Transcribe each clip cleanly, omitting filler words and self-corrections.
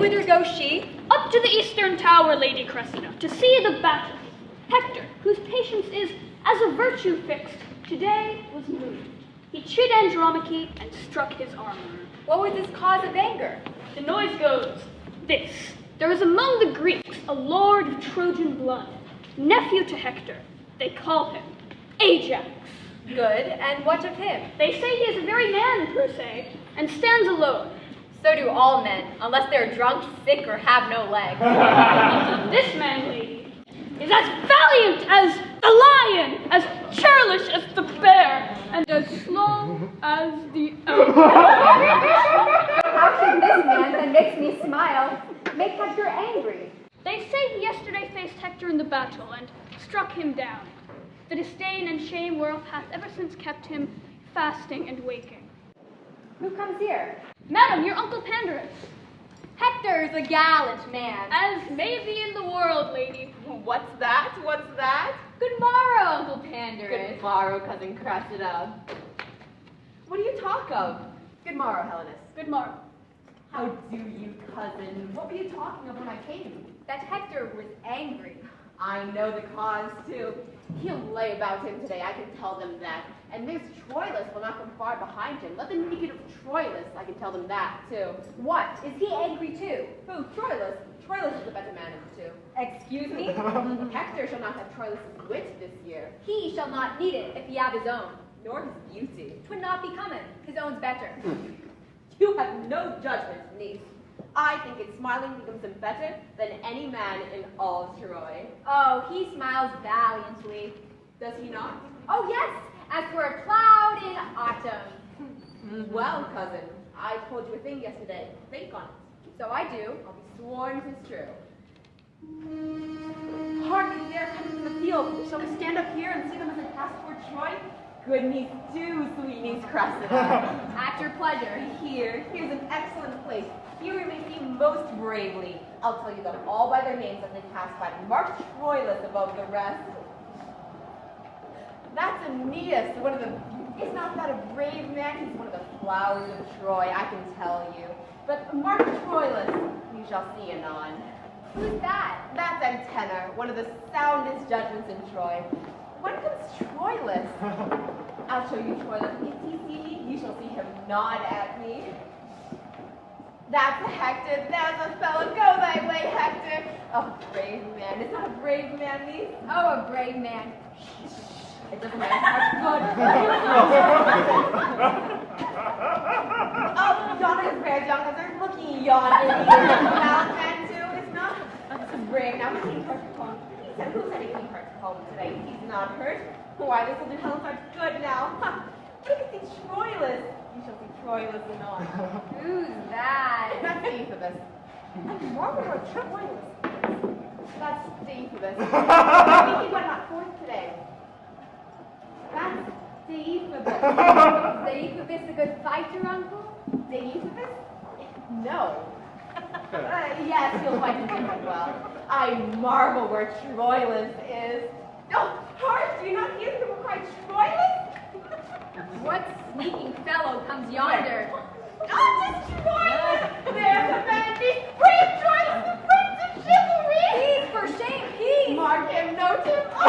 whither goes she? Up to the eastern tower, Lady Cressida, to see the battle. Hector, whose patience is as a virtue fixed, today was moved. He chid Andromache and struck his armor. What was his cause of anger? The noise goes this. There is among the Greeks a lord of Trojan blood, nephew to Hector. They call him Ajax. Good, and what of him? They say he is a very man, per se, and stands alone. So do all men, unless they're drunk, sick, or have no legs. This man, lady, is as valiant as the lion, as churlish as the bear, and as slow as the elk. How should this man that makes me smile make Hector angry? They say he yesterday faced Hector in the battle and struck him down. The disdain and shame whereof hath ever since kept him fasting and waking. Who comes here? Madam, your uncle Pandarus. Hector is a gallant man. As may be in the world, lady. What's that? What's that? Good morrow, Uncle Pandarus. Good morrow, Cousin Cressida. What do you talk of? Good morrow, Helenus. Good morrow. How do you, cousin? What were you talking of when I came? That Hector was angry. I know the cause, too. He'll lay about him today, I can tell them that. And Miss Troilus will not come far behind him. Let them make it of Troilus, I can tell them that, too. What? Is he angry too? Who? Troilus? Troilus is the better man of the two. Excuse me? Hector shall not have Troilus' wit this year, He shall not need it if he have his own. nor his beauty. 'Twould not become him. His own's better. You have no judgment, niece. I think it smiling becomes him better than any man in all Troy. Oh, he smiles valiantly. Does he not? Oh, yes, as for a cloud in autumn. Well, cousin, I told you a thing yesterday. Think on it. So I do. I'll be sworn 'tis true. Hark, they are coming from the field. Shall we stand up here and see them as they pass toward Troy? Good niece, do, sweet niece Cressida. At your pleasure. Here's an excellent place. Here we may see most bravely. I'll tell you them all by their names as they pass by. Mark Troilus above the rest. That's Aeneas, one of the... Is not that a brave man? He's one of the flowers of Troy, I can tell you. But Mark Troilus, you shall see anon. Who's that? That's Antenor, one of the soundest judgments in Troy. When comes Troilus? I'll show you Troilus. If he see me, you shall see him nod at me. That's Hector. There's a fellow. Go thy way, Hector. Oh, brave man. It's not a brave man, niece. Oh, a brave man. It doesn't matter. Good. Oh, yonder is brave, young cousin. Looky yonder. Gallant man, too. It's not. It's a brave. Now, King Arthur's home. Who said King Arthur's home today? He's not hurt. Why, this will do Helen good now. Huh. Look at the Troilus. You shall see Troilus anon. Who's that? That's Deiphobus. And why would our Troilus? That's Deiphobus. Maybe he went not forth today. That's Deiphobus. Is Deiphobus a good fighter, Uncle? Deiphobus? No. Yes, you'll fight him quite well. I marvel where Troilus is. Oh, hark! Do you not hear people cry Troilus? What sneaking fellow comes yonder? Oh, it's Troilus! There's a man, brave Troilus, the prince of chivalry! Peace, for shame, peace! Mark him, note him. Oh,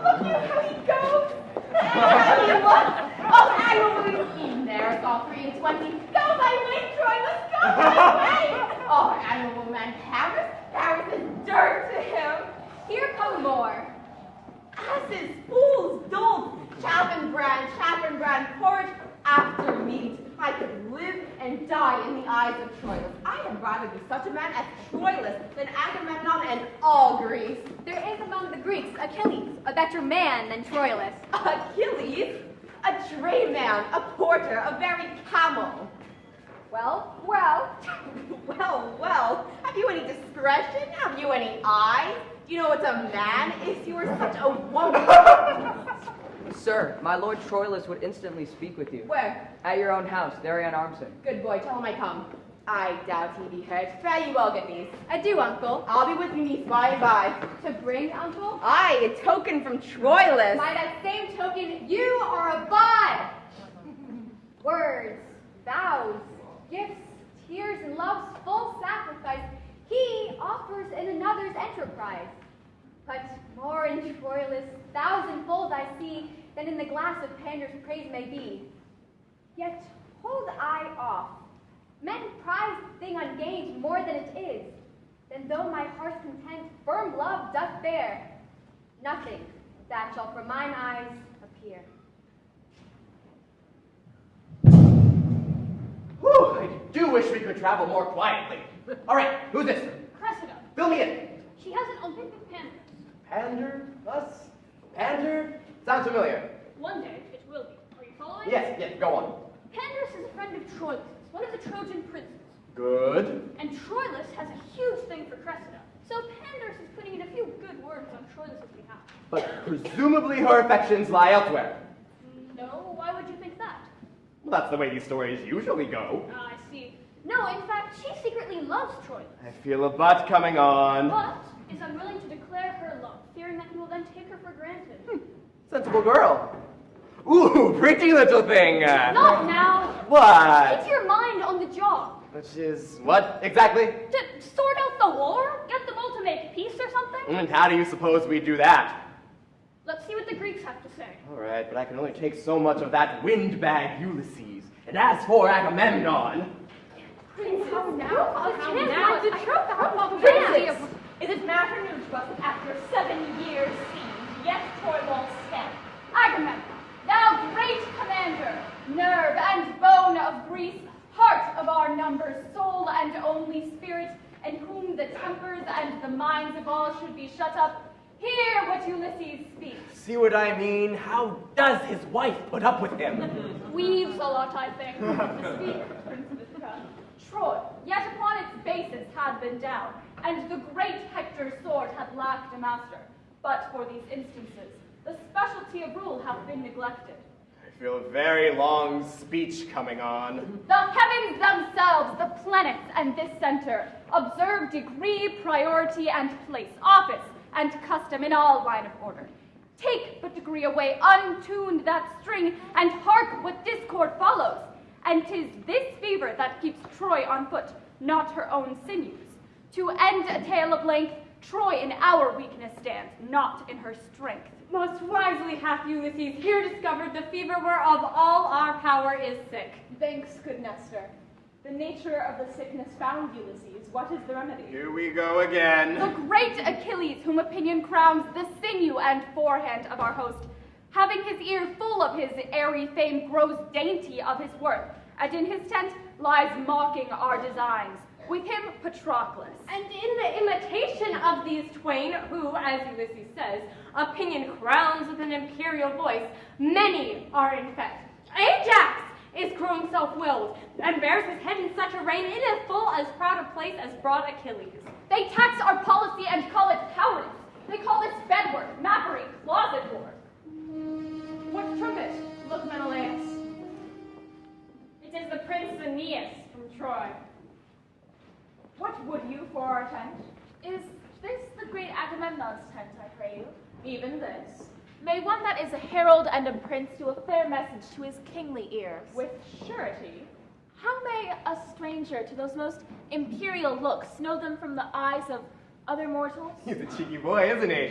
look at how he goes. How he looks. Oh, annually. There's all 3 and 20. Go thy way, Troilus, go thy way. Oh, annual man, Paris is dirt to him. Here come more. Asses, fools, dolts, chaff and bran, porridge after meat. I could live and die in the eyes of Troilus. I had rather be such a man as Troilus than Agamemnon and all Greece. There is among the Greeks Achilles, a better man than Troilus. Achilles? A drayman, a porter, a very camel. Well, Well, have you any discretion? Have you any eyes? Do you know what's a man? Is you are such a woman? Sir, my lord Troilus would instantly speak with you. Where? At your own house, there on Armson. Good boy, tell him I come. I doubt he be hurt. Fare you well, good niece. adieu, Uncle. I'll be with you, niece, by and by. To bring, Uncle? Aye, a token from Troilus. By that same token, you are a bud. Words, vows, gifts, tears and love's full sacrifice, he offers in another's enterprise. But more in Troilus, thousandfold I see, than in the glass of Pandar's praise may be. Yet hold I off. Men prize the thing ungained more than it is, than though my heart's content firm love doth bear, nothing that shall from mine eyes appear. Whew, I do wish we could travel more quietly. All right, who's this? Cressida. Fill me in. She has an Olympic pander. Pander? Us? Pander? Sounds familiar. One day it will be. Are you following? Yes, go on. Pandarus is a friend of Troilus, one of the Trojan princes. Good. And Troilus has a huge thing for Cressida. So Pandarus is putting in a few good words on Troilus' behalf. But presumably her affections lie elsewhere. No, why would you think that? Well, that's the way these stories usually go. I see. No, in fact, she secretly loves Troilus. I feel a butt coming on. But is unwilling to declare her love, fearing that he will then take her for granted. Sensible girl. Ooh, pretty little thing. Not now. What? Keep your mind on the job. Which is what exactly? To sort out the war? Get them all to make peace or something? And how do you suppose we do that? Let's see what the Greeks have to say. All right, but I can only take so much of that windbag Ulysses. And as for Agamemnon... Princes, How now? Is it matter new to us after 7 years siege, yet Troy won't stand? Agamemnon, thou great commander, nerve and bone of Greece, heart of our numbers, soul and only spirit, in whom the tempers and the minds of all should be shut up, hear what Ulysses speaks. See what I mean? How does his wife put up with him? Weaves a lot, I think. Speak, Prince of Ithaca. Troy, yet upon its basis had been down, and the great Hector's sword had lacked a master. But for these instances, the specialty of rule hath been neglected. I feel a very long speech coming on. The heavens themselves, the planets, and this center, observe degree, priority, and place, office, and custom in all line of order. Take but degree away, untuned that string, and hark what discord follows. And 'tis this fever that keeps Troy on foot, not her own sinews. To end a tale of length, Troy in our weakness stands, not in her strength. Most wisely hath Ulysses here discovered the fever whereof all our power is sick. Thanks, good Nestor. The nature of the sickness found Ulysses. What is the remedy? Here we go again. The great Achilles, whom opinion crowns the sinew and forehand of our host, having his ear full of his airy fame, grows dainty of his worth, and in his tent lies mocking our designs. With him, Patroclus. And in the imitation of these twain, who, as Ulysses says, opinion crowns with an imperial voice, many are in fact. Ajax is grown self-willed, and bears his head in such a rein in as full as proud a place as broad Achilles. They tax our policy and call it cowardice. They call this bedwork, mappery, closet war. What trumpet? Look, Menelaus. It is the Prince Aeneas from Troy. What would you for our tent? Is this the great Agamemnon's tent, I pray you? Even this. May one that is a herald and a prince do a fair message to his kingly ears. With surety. How may a stranger to those most imperial looks know them from the eyes of other mortals? He's a cheeky boy, isn't he?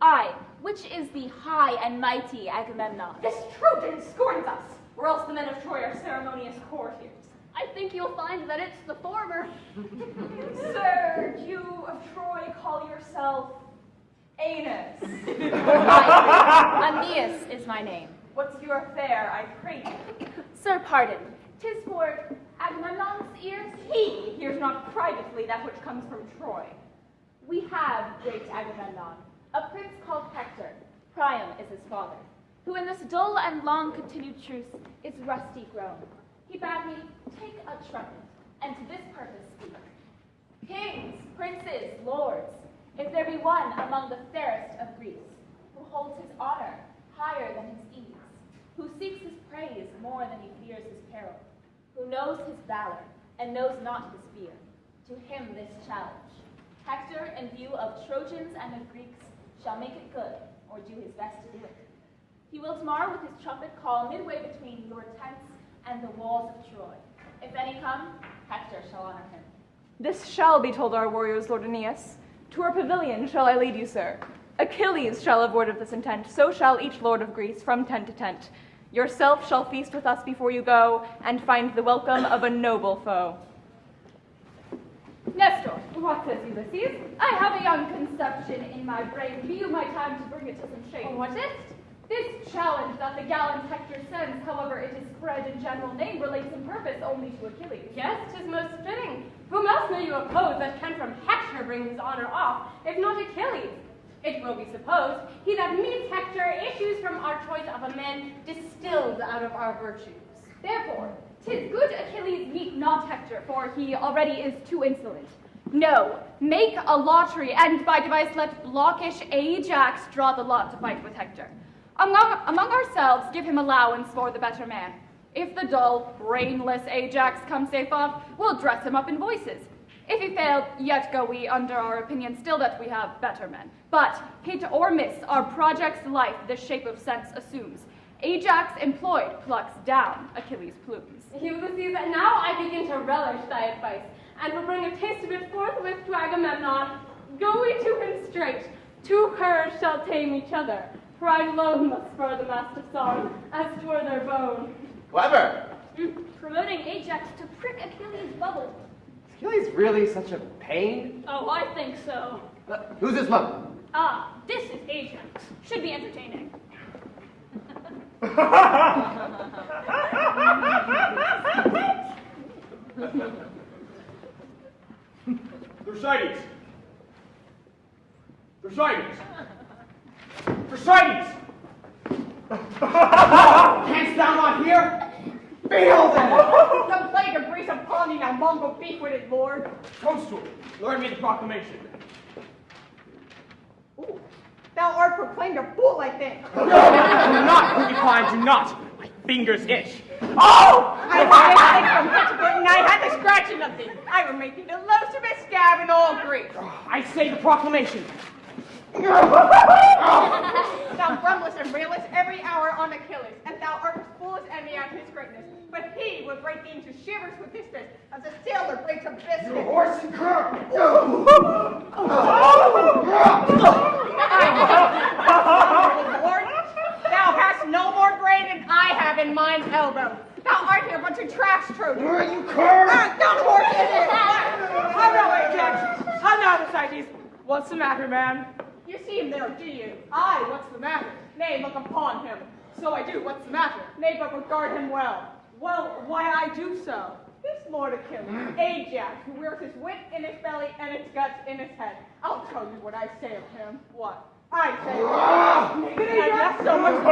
I, which is the high and mighty Agamemnon? This Trojan scorns us, or else the men of Troy are ceremonious courtiers. I think you'll find that it's the former. Sir, you of Troy call yourself Anus. Aeneas is my name. What's your affair, I pray you? Sir, pardon. 'Tis for Agamemnon's ears. He hears not privately that which comes from Troy. We have great Agamemnon, a prince called Hector. Priam is his father, who in this dull and long-continued truce is rusty grown. He bade me take a trumpet, and to this purpose speak. Kings, princes, lords, if there be one among the fairest of Greece, who holds his honor higher than his ease, who seeks his praise more than he fears his peril, who knows his valor and knows not his fear, to him this challenge. Hector, in view of Trojans and of Greeks, shall make it good, or do his best to do it. He will tomorrow with his trumpet call midway between your tents and the walls of Troy. If any come, Hector shall honor him. This shall be told our warriors, Lord Aeneas. To our pavilion shall I lead you, sir. Achilles shall have word of this intent, so shall each lord of Greece from tent to tent. Yourself shall feast with us before you go, and find the welcome of a noble foe. Nestor, what says Ulysses? I have a young conception in my brain. Be you my time to bring it to some shape. What is? This challenge that the gallant Hector sends, however it is spread in general name, relates in purpose only to Achilles. Yes, 'tis most fitting. Whom else may you oppose that can from Hector bring his honor off, if not Achilles? It will be supposed, he that meets Hector issues from our choice of a man distilled out of our virtues. Therefore, 'tis good Achilles meet not Hector, for he already is too insolent. No, make a lottery, and by device let blockish Ajax draw the lot to fight with Hector. Among ourselves, give him allowance for the better man. If the dull, brainless Ajax come safe off, we'll dress him up in voices. If he fail, yet go we under our opinion still that we have better men. But, hit or miss, our project's life the shape of sense assumes. Ajax employed plucks down Achilles' plumes. Ulysses, now I begin to relish thy advice, and will bring a taste of it forthwith to Agamemnon. Go we to him straight, two curs shall tame each other. Pride alone must spur the mastiff on, as 'twere their bone. Clever! Promoting Ajax to prick Achilles' bubble. Is Achilles really such a pain? Oh, I think so. Who's this mother? Ah, this is Ajax. Should be entertaining. Thersites! Thersites! Thersites! Canst thou not hear? Behold them! The plague of Greece upon thee, thou Mongol beef-witted lord. Toadstool, learn me the proclamation. Ooh, thou art proclaimed a fool, I think. Do not, Porcupine, do not! My fingers itch. Oh! I had it from Pittsburgh, and I had the scratching of thee. I will make thee the loathsomest scab in all Greece. I say the proclamation. Thou grumblest and railest every hour on Achilles, and thou art as full as envy at his greatness. But he will break thee into shivers with his fist, as a sailor breaks a biscuit. You horse and cur! Lord, thou hast no more brain than I have in mine's elbow. Thou art here a bunch of trash trojans. You cur! Don't horse it! How now, Ajax? How now, Thersites? What's the matter, man? You see him there, do you? Aye, what's the matter? Nay, look upon him. So I do. What's the matter? Nay, but regard him well. Well, why I do so? This Lord Achilles, Ajax, who wears his wit in his belly and his guts in his head. I'll tell you what I say of him. What? I say, and left so much I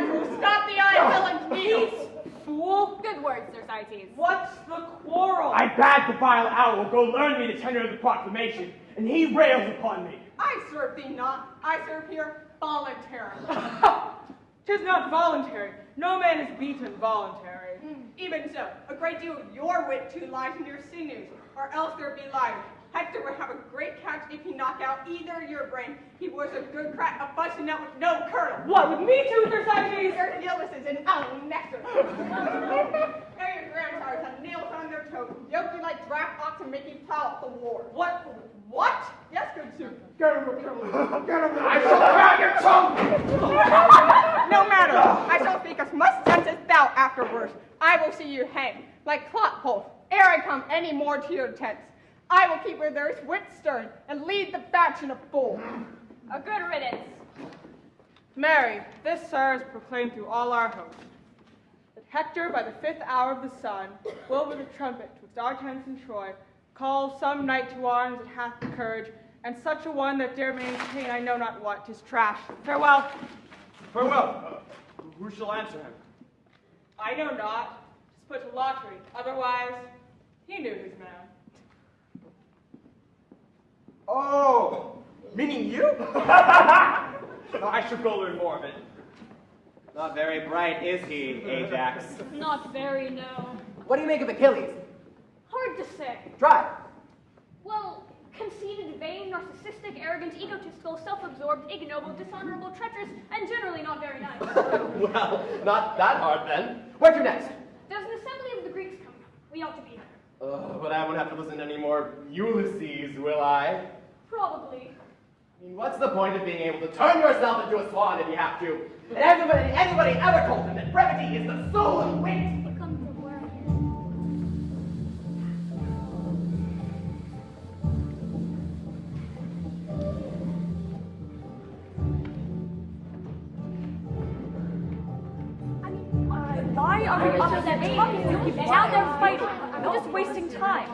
will stop the eye villain's needles. Fool! Good words, Thersites. What's the quarrel? I bade the vile owl go learn me the tenor of the proclamation, and he rails upon me. I serve thee not. I serve here voluntarily. 'Tis not voluntary. No man is beaten voluntary. Even so, a great deal of your wit too lies in your sinews, or else there be liars. Hector would have a great catch if he knocked out either your brain. He was a good crack, a bunch of nut with no kernel. What, with me too, Thersites? There's illnesses and owl nectar. There your grandsires have nails on their toes, yoke you like draft ox and make you plow up the war. What? What? Yes, good sir. Get him, Achilles! Get him! I shall crack your tongue! No matter. I shall speak as much sense as thou afterwards. I will see you hang like clock poles ere I come any more to your tents. I will keep where there is wit stirred and lead the faction of fools. A good riddance. Mary, this, sir, is proclaimed through all our host, that Hector, by the 5th hour of the sun, will with a trumpet twixt our tents in Troy, call some knight to arms that hath the courage, and such a one that dare maintain I know not what, 'tis trash. Farewell. Farewell. Who shall answer him? I know not. 'Tis put to lottery. Otherwise, he knew his man. Oh, meaning you? I should go learn more of it. Not very bright, is he, Ajax? Not very, no. What do you make of Achilles? Hard to say. Try. Well, conceited, vain, narcissistic, arrogant, egotistical, self-absorbed, ignoble, dishonorable, treacherous, and generally not very nice. Well, not that hard then. Where to next? Does an assembly of the Greeks come But I won't have to listen to any more Ulysses, will I? Probably. I mean, what's the point of being able to turn yourself into a swan if you have to? And anybody ever told him that brevity is the soul of wit? Why are we up at that talking? You keep down there fighting. You're just wasting time.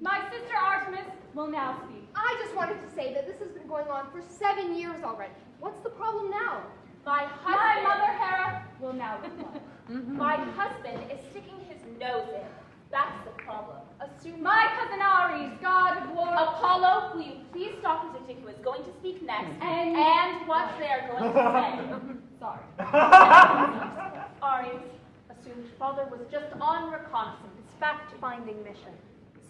My sister Artemis will now speak. I just wanted to say that this has been going on for 7 years already. What's the problem now? My Mother Hera will now reply. My husband is sticking his nose in. That's the problem. My cousin Ares, god of war. Apollo, will you please stop presenting who is going to speak next and what they are going to say? Sorry. Ares assumed father was just on reconnaissance, fact-finding mission.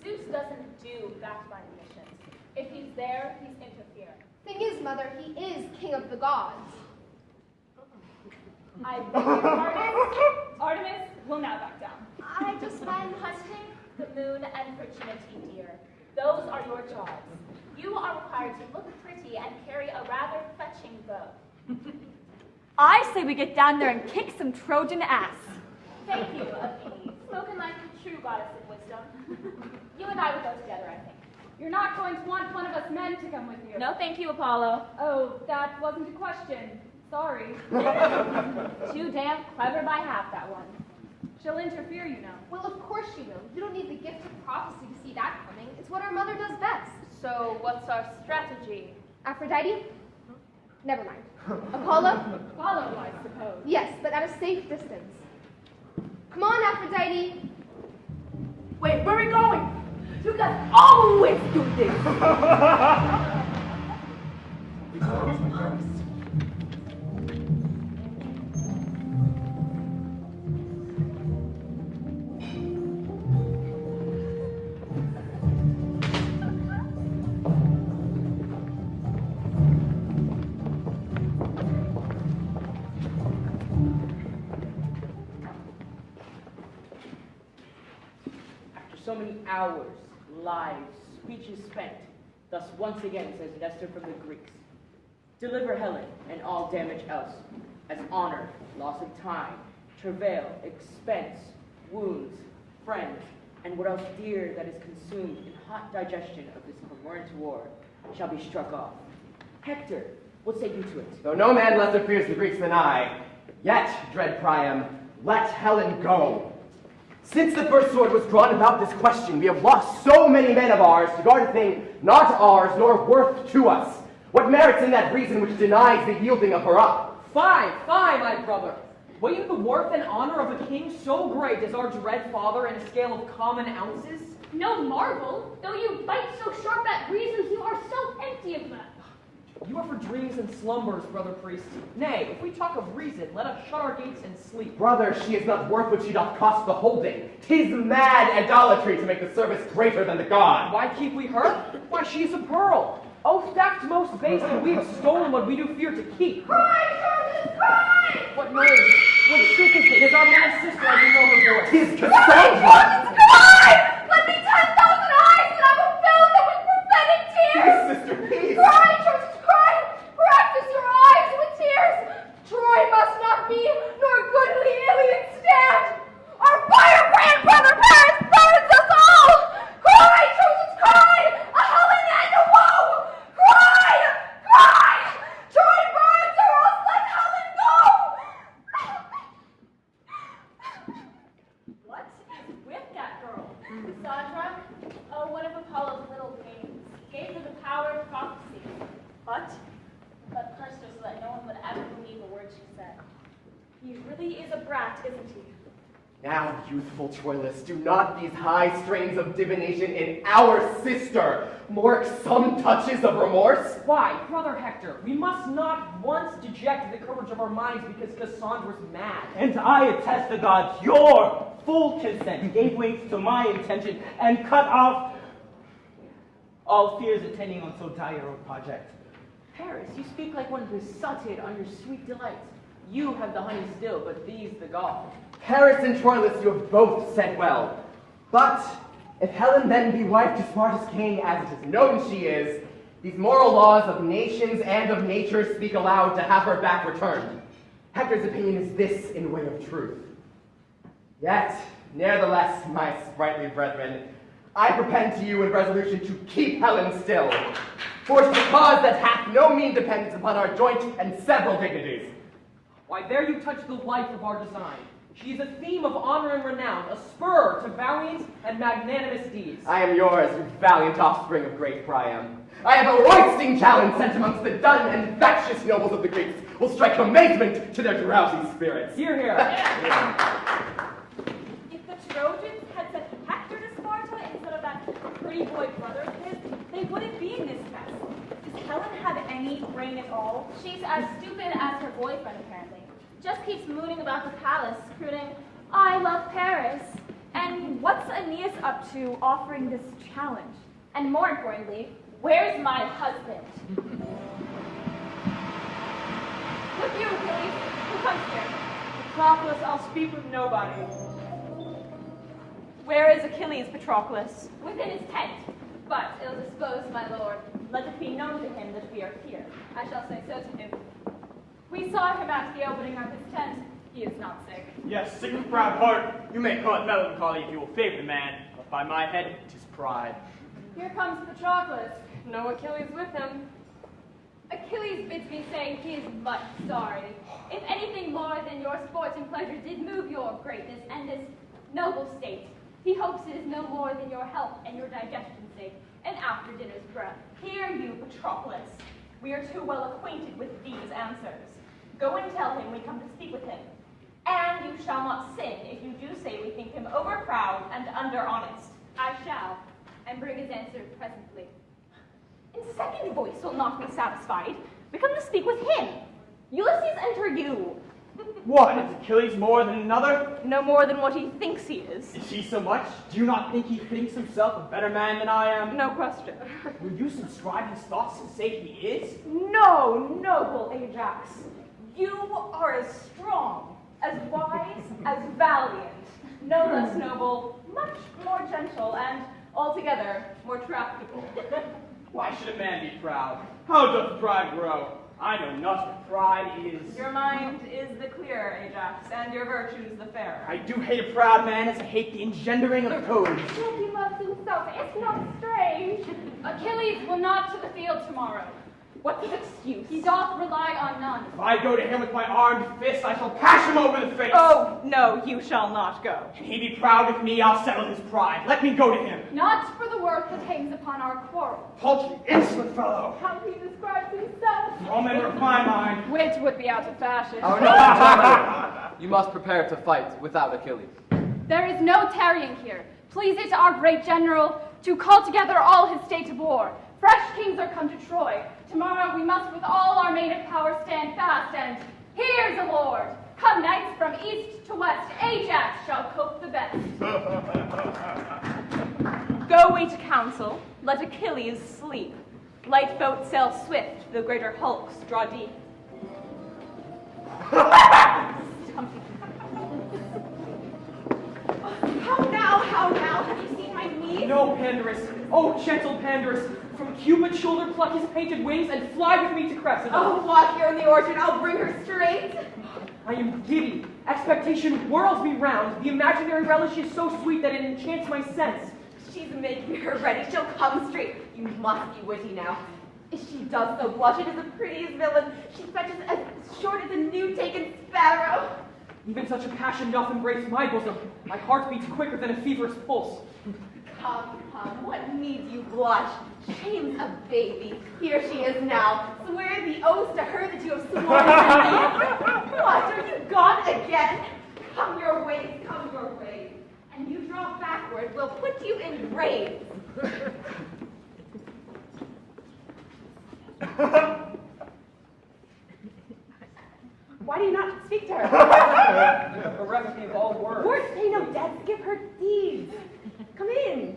Zeus doesn't do fact-finding missions. If he's there, he's interfering. Thing is, Mother, he is king of the gods. I beg your pardon. Artemis will now back down. I just find hunting, the moon, and virginity, dear. Those are your jobs. You are required to look pretty and carry a rather fetching bow. I say we get down there and kick some Trojan ass. Thank you, Athene. Spoken like the true goddess of wisdom. You and I would go together, I think. You're not going to want one of us men to come with you. No, thank you, Apollo. Oh, that wasn't a question. Sorry. Too damn clever by half, that one. She'll interfere, you know. Well, of course she will. You don't need the gift of prophecy to see that coming. It's what our mother does best. So, what's our strategy? Aphrodite? Never mind. Apollo? Follow, I suppose. Yes, but at a safe distance. Come on, Aphrodite. Wait, where are we going? You guys always do this. So many hours, lives, speeches spent, thus once again, says Nestor from the Greeks, deliver Helen and all damage else, as honor, loss of time, travail, expense, wounds, friends, and what else dear that is consumed in hot digestion of this commerant war, shall be struck off. Hector, what say you to it? Though no man less fears the Greeks than I, yet, dread Priam, let Helen go. Since the first sword was drawn about this question, we have lost so many men of ours to guard a thing not ours nor worth to us. What merits in that reason which denies the yielding of her up? Fie, my brother. Weigh the worth and honor of a king so great as our dread father in a scale of common ounces? No marvel, though you bite so sharp at reasons, you are so empty of them. You are for dreams and slumbers, brother priest. Nay, if we talk of reason, let us shut our gates and sleep. Brother, she is not worth what she doth cost the holding. 'Tis mad idolatry to make the service greater than the god. Why keep we her? Why, she is a pearl. Oh, theft most base, and we have stolen what we do fear to keep. Cry, Charles, cry! What noise? What shriek is it? It is our mad sister, I do know her voice. 'Tis Cassandra! Cry! Let me 10,000 eyes, and I will fill them with prophetic tears! Peace, sister, peace! Cry, Charles, cry! Practice your eyes with tears! Troy must not be, nor goodly Iliad stand! Our firebrand brother Paris burns us all! Cry, Trojans, cry! A Helen and a woe! Cry! Cry! Troy burns, or else let Helen go! What is with that girl? Cassandra? Oh, one of Apollo's little games. Gave her the power of prophecy. But cursed her so that no one would ever believe a word she said. He really is a brat, isn't he? Now, youthful Troilus, do not these high strains of divination in our sister mark some touches of remorse? Why, brother Hector, we must not once deject the courage of our minds because Cassandra's mad. And I attest the gods, your full consent gave wings to my intention and cut off all fears attending on so dire a project. Paris, you speak like one besotted on your sweet delights. You have the honey still, but these the gall. Paris and Troilus, you have both said well. But If Helen then be wife to smartest king, as it is known she is, these moral laws of nations and of nature speak aloud to have her back returned. Hector's opinion is this in way of truth. Yet, nevertheless, my sprightly brethren, I propend to you in resolution to keep Helen still, for it is a cause that hath no mean dependence upon our joint and several dignities. Why, there you touch the life of our design. She is a theme of honor and renown, a spur to valiant and magnanimous deeds. I am yours, you valiant offspring of great Priam. I have a roisting challenge sent amongst the dun and factious nobles of the Greeks, will strike amazement to their drowsy spirits. Hear, hear. If the Trojans had sent Hector to Sparta instead of that pretty boy brother of his, they wouldn't be in this mess. Does Helen have any brain at all? She's as stupid as her boyfriend, apparently. Just keeps mooning about the palace, crooning, I love Paris. And what's Aeneas up to offering this challenge? And more importantly, where's my husband? Look you, Achilles. Who comes here? Patroclus, I'll speak with nobody. Where is Achilles, Patroclus? Within his tent. But ill-disposed, my lord. Let it be known to him that we are here. I shall say so to him. We saw him at the opening of his tent. He is not sick. Yes, sick of proud heart. You may call it melancholy if you will favor the man, but by my head, 'tis pride. Here comes Patroclus. No Achilles with him. Achilles bids me say he is much sorry. If anything more than your sports and pleasure did move your greatness and this noble state, he hopes it is no more than your health and your digestion's sake, and after dinner's breath. Hear you, Patroclus. We are too well acquainted with these answers. Go and tell him we come to speak with him. And you shall not sin if you do say we think him overproud and under-honest. I shall, and bring his answer presently. In second voice will not be satisfied. We come to speak with him. Ulysses, enter you. What, is Achilles more than another? No more than what he thinks he is. Is he so much? Do you not think he thinks himself a better man than I am? No question. Will you subscribe his thoughts and say he is? No, noble Ajax. You are as strong, as wise, as valiant. No less noble, much more gentle, and altogether more tractable. Why should a man be proud? How doth pride grow? I know not what pride is. Your mind is the clearer, Ajax, and your virtues the fairer. I do hate a proud man as I hate the engendering of toads. He loves himself. It's not strange. Achilles will not to the field tomorrow. What's his excuse? He doth rely on none. If I go to him with my armed fist, I shall pass him over the face. Oh, no, you shall not go. Can he be proud with me? I'll settle his pride. Let me go to him. Not for the work that hangs upon our quarrel. Paltry, insolent fellow. How he describes himself. All men of my mind. Wit would be out of fashion. Our noble Montgomery, you must prepare to fight without Achilles. There is no tarrying here. Please it our great general to call together all his state of war. Fresh kings are come to Troy. Tomorrow we must with all our main of power stand fast, and here's a lord. Come knights from east to west, Ajax shall cope the best. Go we to council, let Achilles sleep. Light boats sail swift, the greater hulks draw deep. How now? Have you seen my knees? No, Pandarus. Oh, gentle Pandarus. From Cupid's shoulder pluck his painted wings and fly with me to Cressida. Oh, walk here in the orchard. I'll bring her straight. I am giddy. Expectation whirls me round. The imaginary relish is so sweet that it enchants my sense. She's making her ready. She'll come straight. You must be witty now. If she does so blush, it is the prettiest villain. She fetches as short as a new-taken sparrow. Even such a passion doth embrace my bosom. My heart beats quicker than a fever's pulse. Come, what need you blush? Shame's a baby. Here she is now. Swear the oath to her that you have sworn to me. What, are you gone again? Come your ways. And you draw backward, we'll put you in graves. Why do you not speak to her? Bereft me of all words. Words pay no debts, give her deeds. Come in.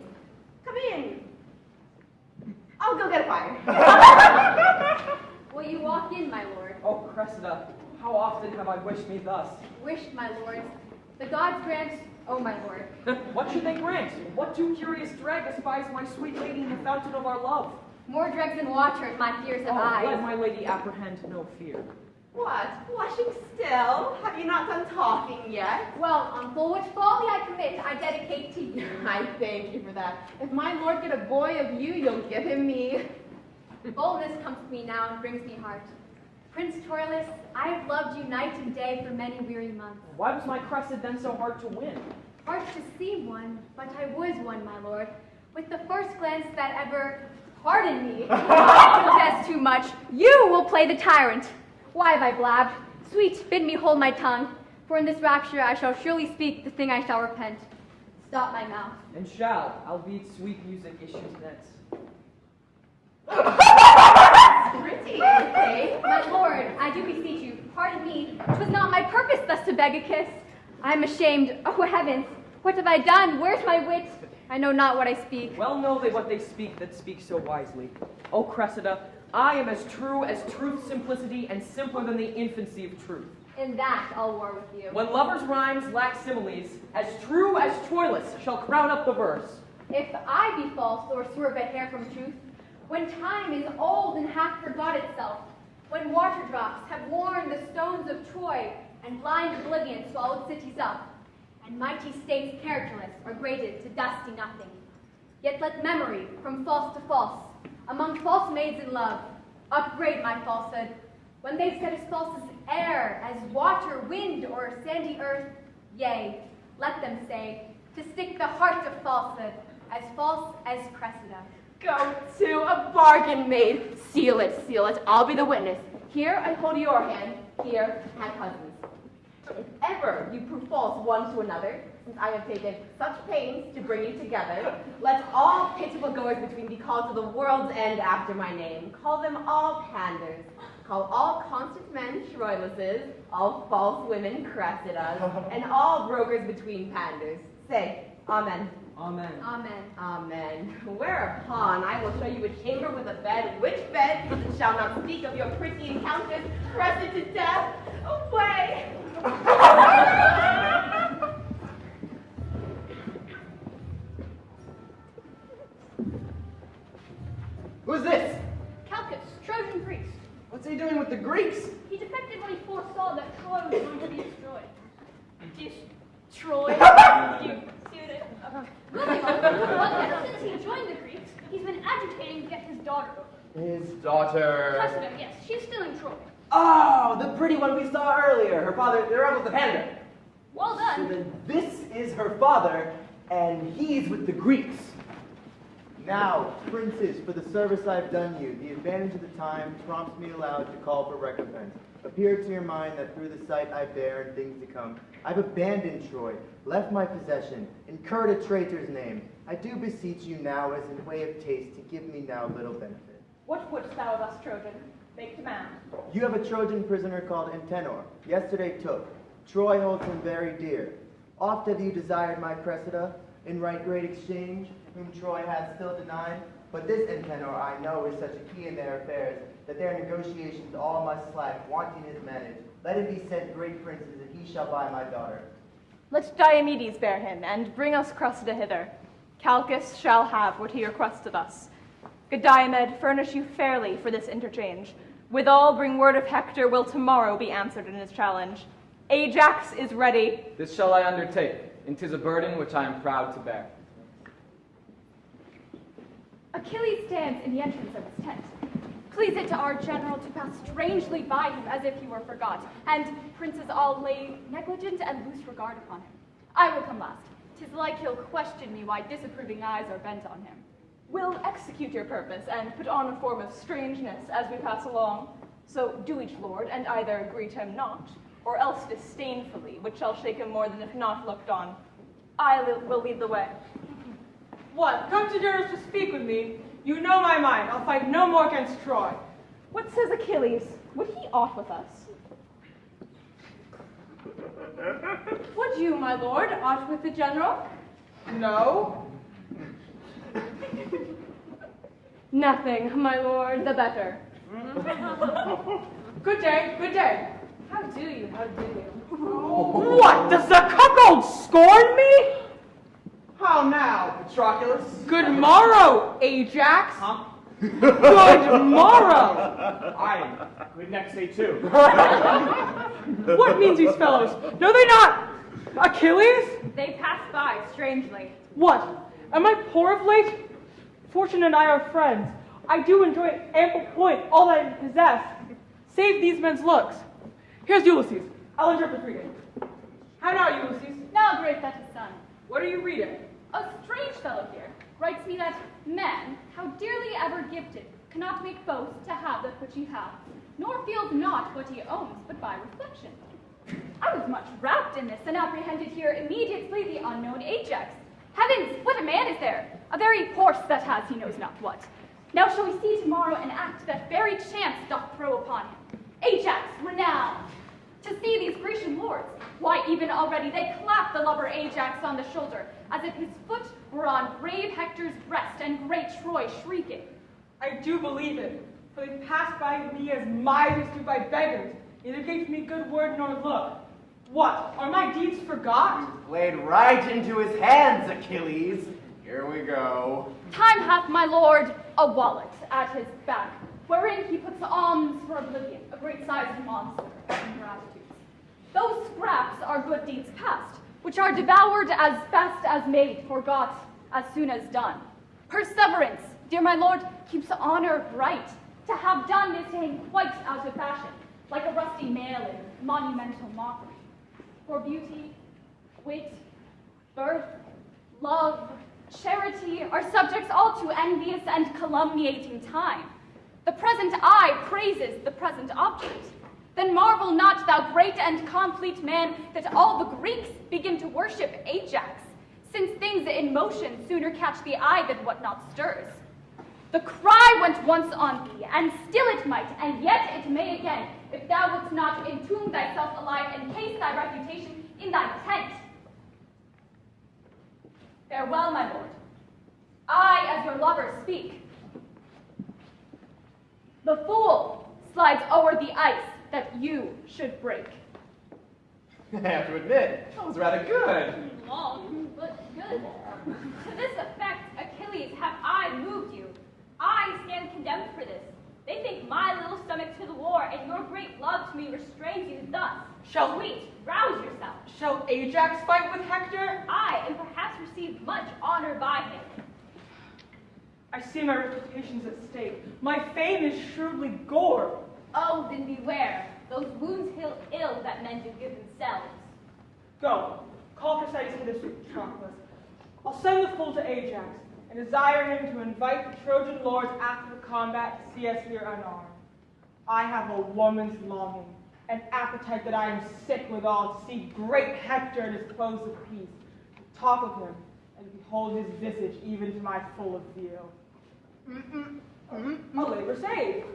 I'll go get a fire. Will you walk in, my lord? Oh, Cressida, how often have I wished me thus? Wished, my lords. The gods grant Oh, my lord. What should they grant? What do curious drag aspies my sweet lady in the fountain of our love? More dregs than water, my fears have Oh, eyes. let my lady apprehend no fear. What? Blushing still? Have you not done talking yet? Well, uncle, which folly I commit, I dedicate to you. I thank you for that. If my lord get a boy of you, you'll give him me. Boldness comes to me now and brings me heart. Prince Troilus, I have loved you night and day for many weary months. Why was my crested then so hard to win? Hard to see one, but I was one, my lord. With the first glance that ever, pardon me, I confess too much, you will play the tyrant. Why have I blabbed? Sweet, bid me hold my tongue, for in this rapture I shall surely speak the thing I shall repent. Stop my mouth. And shall, albeit sweet music issues thence. Pretty, eh? My lord, I do beseech you, pardon me, 'twas not my purpose thus to beg a kiss. I am ashamed, oh heavens, what have I done? Where's my wit? I know not what I speak. Well know they what they speak that speak so wisely. O Cressida, I am as true as truth's simplicity and simpler than the infancy of truth. In that I'll war with you. When lovers' rhymes lack similes, as true as Troilus shall crown up the verse. If I be false or swerve a hair from truth, when time is old and hath forgot itself, when water drops have worn the stones of Troy and blind oblivion swallowed cities up, and mighty states characterless are graded to dusty nothing. Yet let memory, from false to false, among false maids in love, upbraid my falsehood, when they've said as false as air, as water, wind, or sandy earth, yea, let them say, to stick the heart of falsehood, as false as Cressida. Go to a bargain made. Seal it, I'll be the witness. Here I hold your hand, here my cousin's. If ever you prove false one to another, since I have taken such pains to bring you together, let all pitiful goers between be called to the world's end after my name. Call them all panders. Call all constant men Troiluses, all false women Cressidas, and all brokers between panders. Say, Amen. Amen. Amen. Amen. Whereupon I will show you a chamber with a bed, which bed shall not speak of your pretty encounters, pressed to death. Away! Who's this? Calchas, Trojan priest. What's he doing with the Greeks? He defected when he foresaw that Troy was going to be destroyed. Troy? You see what Moving on, ever since he joined the Greeks, he's been agitating to get his daughter over. His daughter. Cressida, yes, she's still in Troy. Oh, the pretty one we saw earlier. Her father, the rebel, the panda. Well So done. then this is her father, and he's with the Greeks. Now, princes, for the service I've done you, the advantage of the time prompts me aloud to call for recompense. Appear to your mind that through the sight I bear and things to come, I've abandoned Troy, left my possession, incurred a traitor's name. I do beseech you now, as in way of taste, to give me now little benefit. What wouldst thou of us, Trojan? Make demand. You have a Trojan prisoner called Antenor, yesterday took. Troy holds him very dear. Oft have you desired my Cressida, in right great exchange, whom Troy hath still denied. But this Antenor I know is such a key in their affairs, that their negotiations all must slack, wanting his manage. Let it be said, great princes, that he shall buy my daughter. Let Diomedes bear him, and bring us Cressida hither. Calchas shall have what he requested us. Good Diomed, furnish you fairly for this interchange. Withal, bring word of Hector will tomorrow be answered in his challenge. Ajax is ready. This shall I undertake, and 'tis a burden which I am proud to bear. Achilles stands in the entrance of his tent. Please it to our general to pass strangely by him as if he were forgot, and princes all lay negligent and loose regard upon him. I will come last. 'Tis like he'll question me why disapproving eyes are bent on him. We'll execute your purpose, and put on a form of strangeness as we pass along. So do each lord, and either greet him not, or else disdainfully, which shall shake him more than if not looked on. I will lead the way. What? Come to Durus to speak with me? You know my mind. I'll fight no more against Troy. What says Achilles? Would he aught with us? Would you, my lord, aught with the general? No. Nothing, my lord, the better. Good day, good day. How do you? How do you? What? Does the cuckold scorn me? How now, Patroclus? Good morrow, Ajax. Good morrow. I would next say too. What means these fellows? No, they not. Achilles? They pass by strangely. What? Am I poor of late? Fortune and I are friends. I do enjoy at ample point all that I possess. Save these men's looks. Here's Ulysses. I'll interpret reading. How now, Ulysses? Now, great that is son. What are you reading? A strange fellow here writes me that man, how dearly ever gifted, cannot make boast to have that which he hath, nor feels not what he owns, but by reflection. I was much wrapped in this, and apprehended here immediately the unknown Ajax. Heavens, what a man is there! A very horse that has he knows not what. Now shall we see tomorrow an act that very chance doth throw upon him. Ajax, renowned! To see these Grecian lords, why even already they clap the lover Ajax on the shoulder, as if his foot were on brave Hector's breast and great Troy shrieking. I do believe it, for they passed by me as misers do by beggars, neither gave me good word nor look. What, are my deeds forgot? Played right into his hands, Achilles. Here we go. Time hath my lord a wallet at his back, wherein he puts alms for oblivion, a great sized monster of ingratitudes. Those scraps are good deeds past, which are devoured as fast as made, forgot as soon as done. Perseverance, dear my lord, keeps honor bright. To have done is to hang quite out of fashion, like a rusty mail in monumental mockery. For beauty, wit, birth, love, charity are subjects all to envious and calumniating time. The present eye praises the present object. Then marvel not, thou great and complete man, that all the Greeks begin to worship Ajax, since things in motion sooner catch the eye than what not stirs. The cry went once on thee, and still it might, and yet it may again, if thou wouldst not entomb thyself alive and case thy reputation in thy tent. Farewell, my lord. I, as your lover, speak. The fool slides o'er the ice that you should break. I have to admit, that was rather good. Long, but good. To this effect, Achilles, have I moved you? I stand condemned for this. They think my little stomach to the war and your great love to me restrains you thus. Sweet, rouse yourself. Shall Ajax fight with Hector? Aye, and perhaps receive much honor by him. I see my reputation's at stake. My fame is shrewdly gored. Oh, then beware. Those wounds heal ill that men do give themselves. Go, call Thersites to this Patroclus. I'll send the fool to Ajax, and desire him to invite the Trojan lords after the combat to see us here unarmed. I have a woman's longing, an appetite that I am sick withal to see great Hector in his clothes of peace, to talk with him, and to behold his visage even to my full of zeal. A labor saved.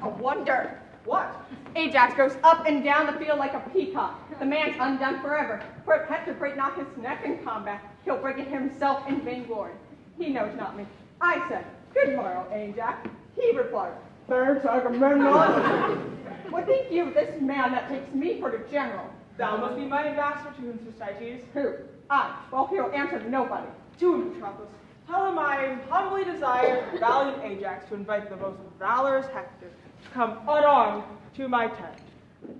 A wonder. What? Ajax goes up and down the field like a peacock. The man's undone forever. For if Hector break not his neck in combat, he'll break it himself in vainglory. He knows not me. I said, good morrow, Ajax. He replied, thanks, Agamemnon. What think you of this man that takes me for the general? Thou must be my ambassador to him, Thersites. Who? I. Well, he'll answer nobody. To him, Patroclus. Tell him I humbly desire the valiant Ajax to invite the most valorous Hector to come unarmed to my tent.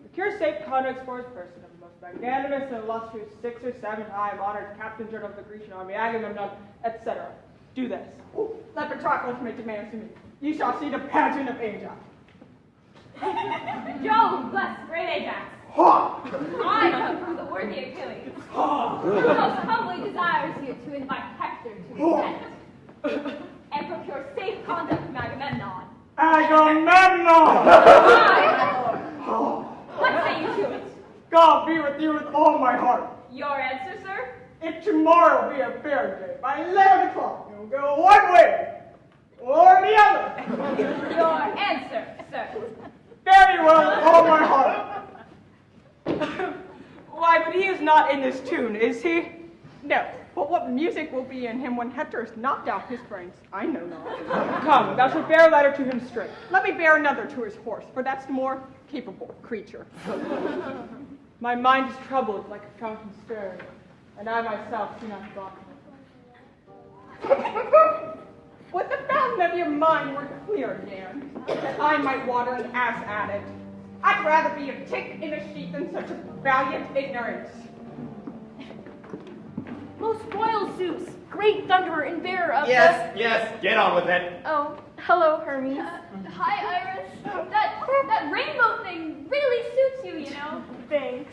Procure safe conducts for his person of the most magnanimous and illustrious 6 or 7 time honored captain general of the Grecian army, Agamemnon, etc. Do this. Let Patroclus make demands to me. You shall see the pageant of Ajax. Jove bless great Ajax. I come from the worthy Achilles, who most humbly desires you to invite Hector to his tent, and procure safe conduct from Agamemnon. Agamemnon! What say you to it? God be with you with all my heart. Your answer, sir? If tomorrow be a fair day, by 11 o'clock, you'll go one way or the other. Your answer, sir. Very well, with all my heart. Why, but he is not in this tune, is he? No, But what music will be in him when Hector has knocked out his brains, I know not. Come, thou shalt bear a letter to him straight. Let me bear another to his horse, for that's the more capable creature. My mind is troubled like a fountain stirred, and I myself see not God. Would the fountain of your mind were clear again, that I might water an ass at it. I'd rather be a tick in a sheep than such a valiant ignorance. Most royal Zeus, great thunderer and bearer of Yes, get on with it. Oh, hello, Hermes. Hi, Iris. That rainbow thing really suits you, you know. Thanks.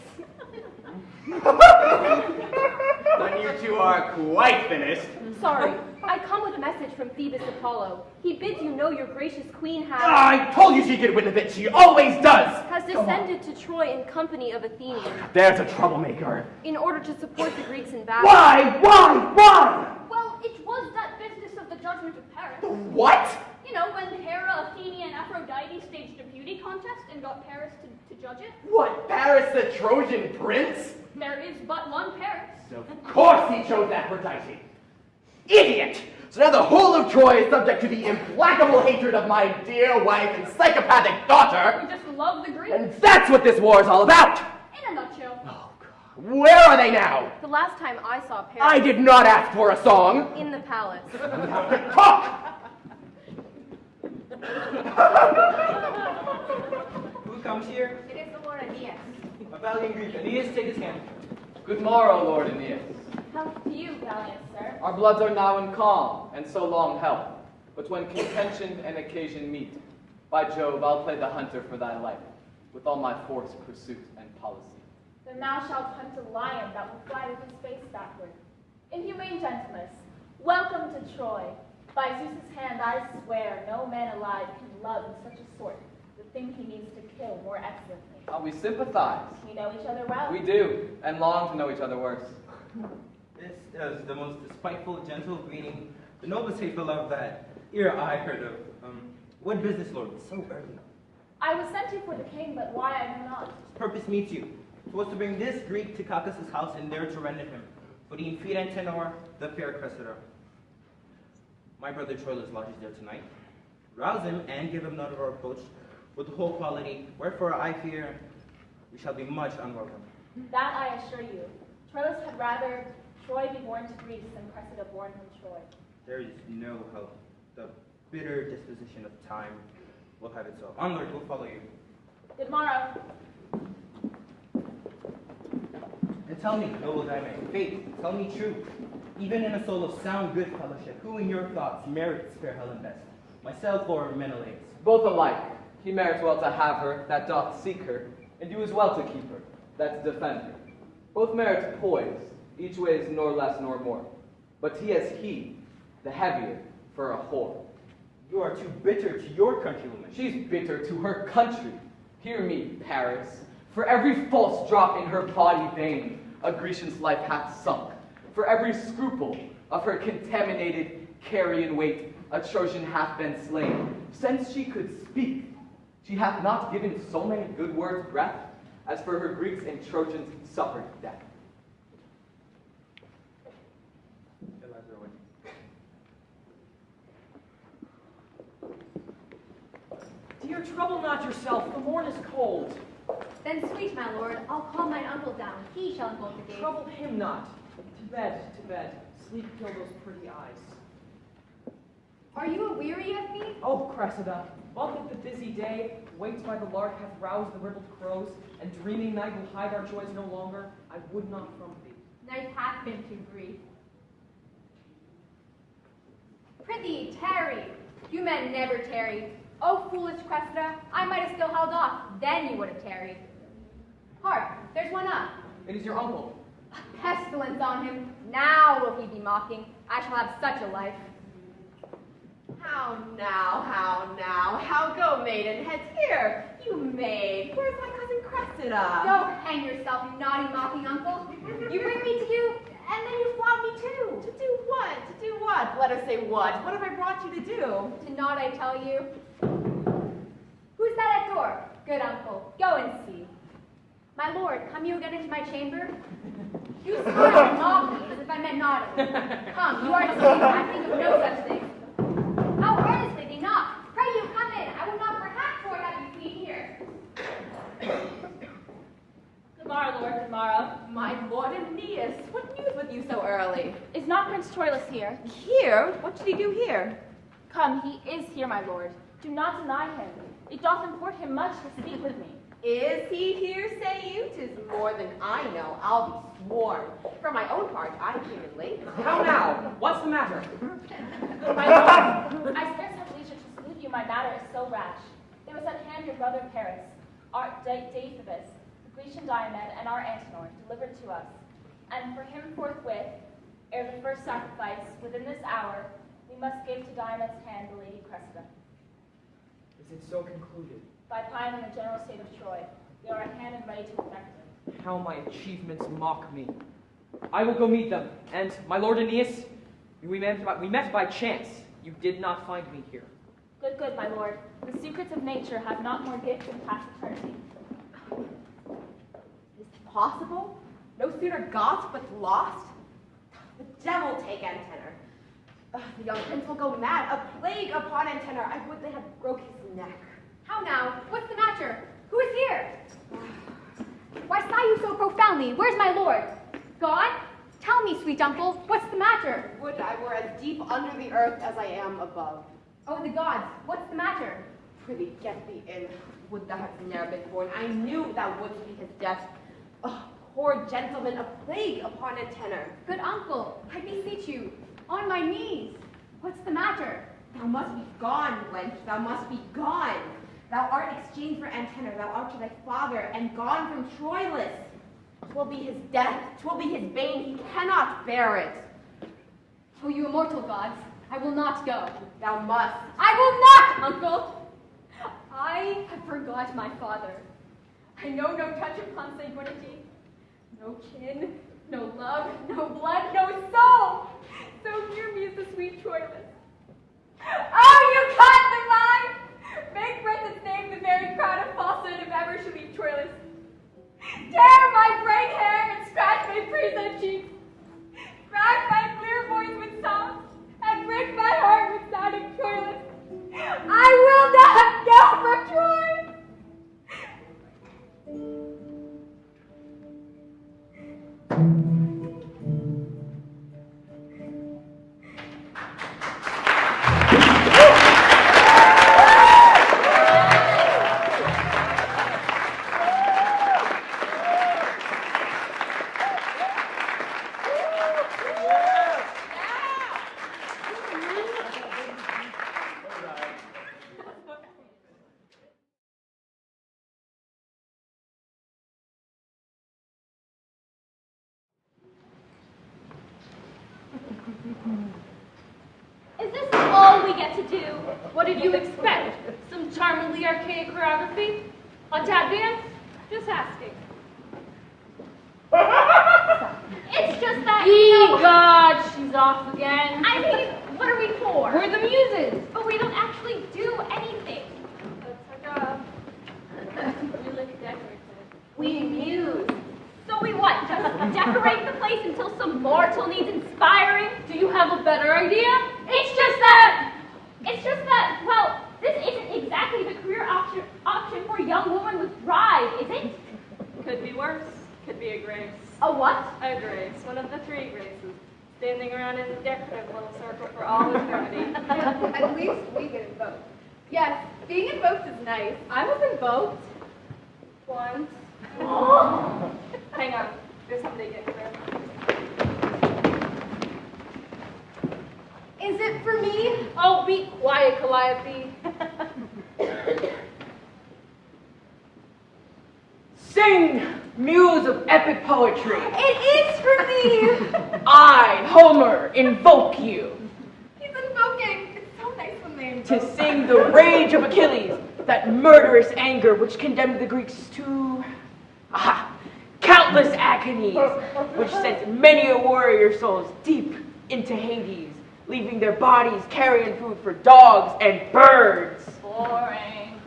Then you two are quite finished. Sorry, I come with a message from Phoebus Apollo. He bids you know your gracious queen I told you she'd get wind of it. She always does. has descended to Troy in company of Athenians There's a troublemaker. in order to support the Greeks in battle. Why? Well, it was that business of the judgment of Paris. What? You know, when Hera, Athene, and Aphrodite staged a beauty contest and got Paris to judge it. What, Paris the Trojan prince? There is but one Paris. Of course he chose Aphrodite. Idiot! So now the whole of Troy is subject to the implacable hatred of my dear wife and psychopathic daughter. We just love the Greeks. And that's what this war is all about. In a nutshell. Oh, God. Where are they now? The last time I saw Paris I did not ask for a song. in the palace. Talk! Who comes here? It is the Lord Aeneas. A valiant Greek. Aeneas, take his hand. Good morrow, Lord Aeneas. Health to you, valiant sir. Our bloods are now in calm, and so long held. But when contention and occasion meet, by Jove, I'll play the hunter for thy life, with all my force, pursuit, and policy. Then thou shalt hunt a lion that will fly with his face backward. Inhumane gentleness, welcome to Troy. By Zeus's hand I swear no man alive can love in such a sort the thing he needs to kill more excellently. We sympathize. We know each other well. We do, and long to know each other worse. This is the most despiteful, gentle greeting, the noblest hateful love that e'er I heard of. What business, Lord, so early? I was sent here for the king, but why I know not. Purpose meets you. It was to bring this Greek to Caucasus' house and there to render him, for the infident tenor, the fair Cressida. My brother Troilus lodges there tonight. Rouse him and give him note of our approach with the whole quality, wherefore I fear we shall be much unwelcome. That I assure you. Troilus had rather Troy be born to Greece than Cressida born from Troy. There is no hope. The bitter disposition of time will have it so. Onward, we'll follow you. Good morrow. And tell me, noble Dime, faith, tell me true. Even in a soul of sound good fellowship, who in your thoughts merits fair Helen best? Myself or Menelaus? Both alike. He merits well to have her, that doth seek her, and you as well to keep her, that to defend her. Both merit poise, each weighs nor less nor more. But he has he, the heavier, for a whore. You are too bitter to your countrywoman. She's bitter to her country. Hear me, Paris. For every false drop in her body vein, a Grecian's life hath sunk. For every scruple of her contaminated carrion weight, a Trojan hath been slain. Since she could speak, she hath not given so many good words breath, as for her Greeks and Trojans suffered death. Dear, trouble not yourself, the morn is cold. Then, sweet my lord, I'll call mine uncle down. He shall unbolt the gate. Trouble him not. To bed, to bed. Sleep fill those pretty eyes. Are you aweary of me? Oh, Cressida, buffet the busy day, waked by the lark hath roused the ribald crows, and dreaming night will hide our joys no longer. I would not from thee. Night hath been too brief. Prithee, tarry. You men never tarry. Oh, foolish Cressida, I might have still held off, then you would have tarried. Hark, there's one up. It is your uncle. A pestilence on him. Now will he be mocking. I shall have such a life. How go, maidenheads? Here, you maid. Where's my cousin Cressida? Go hang yourself, you naughty mocking uncle. You bring me to you, and then you flog me too. To do what? To do what? Let us say what. What have I brought you to do? To naught, I tell you. Who's that at door? Good uncle, go and see. My lord, come you again into my chamber? You smile and mock me as if I meant naught of it. Come, you are deceived. I think of no such thing. How earnestly they knock. Pray you come in. I will not perhaps Troy have you feed here. Good morrow, Lord, good morrow. My lord Aeneas, what news with you so early? Is not Prince Troilus here? Here? What did he do here? Come, he is here, my lord. Do not deny him. It doth import him much to speak with me. Is he here, say you? 'Tis more than I know, I'll be sworn. For my own part, I came in late. How now? What's the matter? My lord, I scarce have leisure to salute you, my matter is so rash. There was at hand your brother Paris, our Deiphobus, the Grecian Diomed, and our Antenor, delivered to us. And for him forthwith, ere the first sacrifice, within this hour, we must give to Diomed's hand the Lady Cressida. Is it so concluded? By Priam and the general state of Troy, we are at hand and ready to effect it. How my achievements mock me. I will go meet them. And, my lord Aeneas, we met by chance. You did not find me here. Good, good, my lord. The secrets of nature have not more gift than past eternity. Is it possible? No sooner got but lost? The devil take Antenor. The young prince will go mad. A plague upon Antenor. I would they had broke his neck. How now? What's the matter? Who is here? Why sigh you so profoundly? Where's my lord? Gone? Tell me, sweet uncle, what's the matter? Would I were as deep under the earth as I am above. Oh, the gods, what's the matter? Prithee, get thee in. Would thou hadst ne'er been born. I knew thou wouldst be his death. Oh, poor gentleman, a plague upon Antenor. Good uncle, I beseech you, on my knees. What's the matter? Thou must be gone, wench. Thou must be gone. Thou art exchanged for Antenor. Thou art to thy father, and gone from Troilus. 'Twill be his death. 'Twill be his bane. He cannot bear it. Oh, you immortal gods, I will not go. Thou must. I will not, uncle. I have forgot my father. I know no touch of consanguinity, no kin, no love, no blood, no soul. So near me is the sweet Troilus. Oh, you gods divine! Make Britain's name the very crown of falsehood if ever she leave Troilus. Tear my bright hair and scratch my praised cheeks. Crack my clear voice with sobs and break my heart with sounding Troilus. I will not go from Troy! Is this all we get to do? What did you expect? Some charmingly archaic choreography? A tap dance? Just asking. It's just that, God, she's off again. I mean, what are we for? We're the muses. But we don't actually do anything. That's our job. We look decorative. We muse. So we what, just decorate the place until some mortal needs inspiring? Do you have a better idea? It's just that, well, this isn't exactly the career option for a young woman with drive, is it? Could be worse. Could be a grace. A what? A grace. One of the three graces. Standing around in a decorative little circle for all eternity. At least we get invoked. Yes, being invoked is nice. I was invoked. Once. Hang on. There's somebody getting there. Is it for me? Oh, be quiet, Calliope. Sing, muse of epic poetry. It is for me! I, Homer, invoke you. He's invoking. It's so nice when they invoke. To sing the rage of Achilles, that murderous anger which condemned the Greeks to, countless agonies, which sent many a warrior souls deep into Hades, leaving their bodies carrying food for dogs and birds. Boring.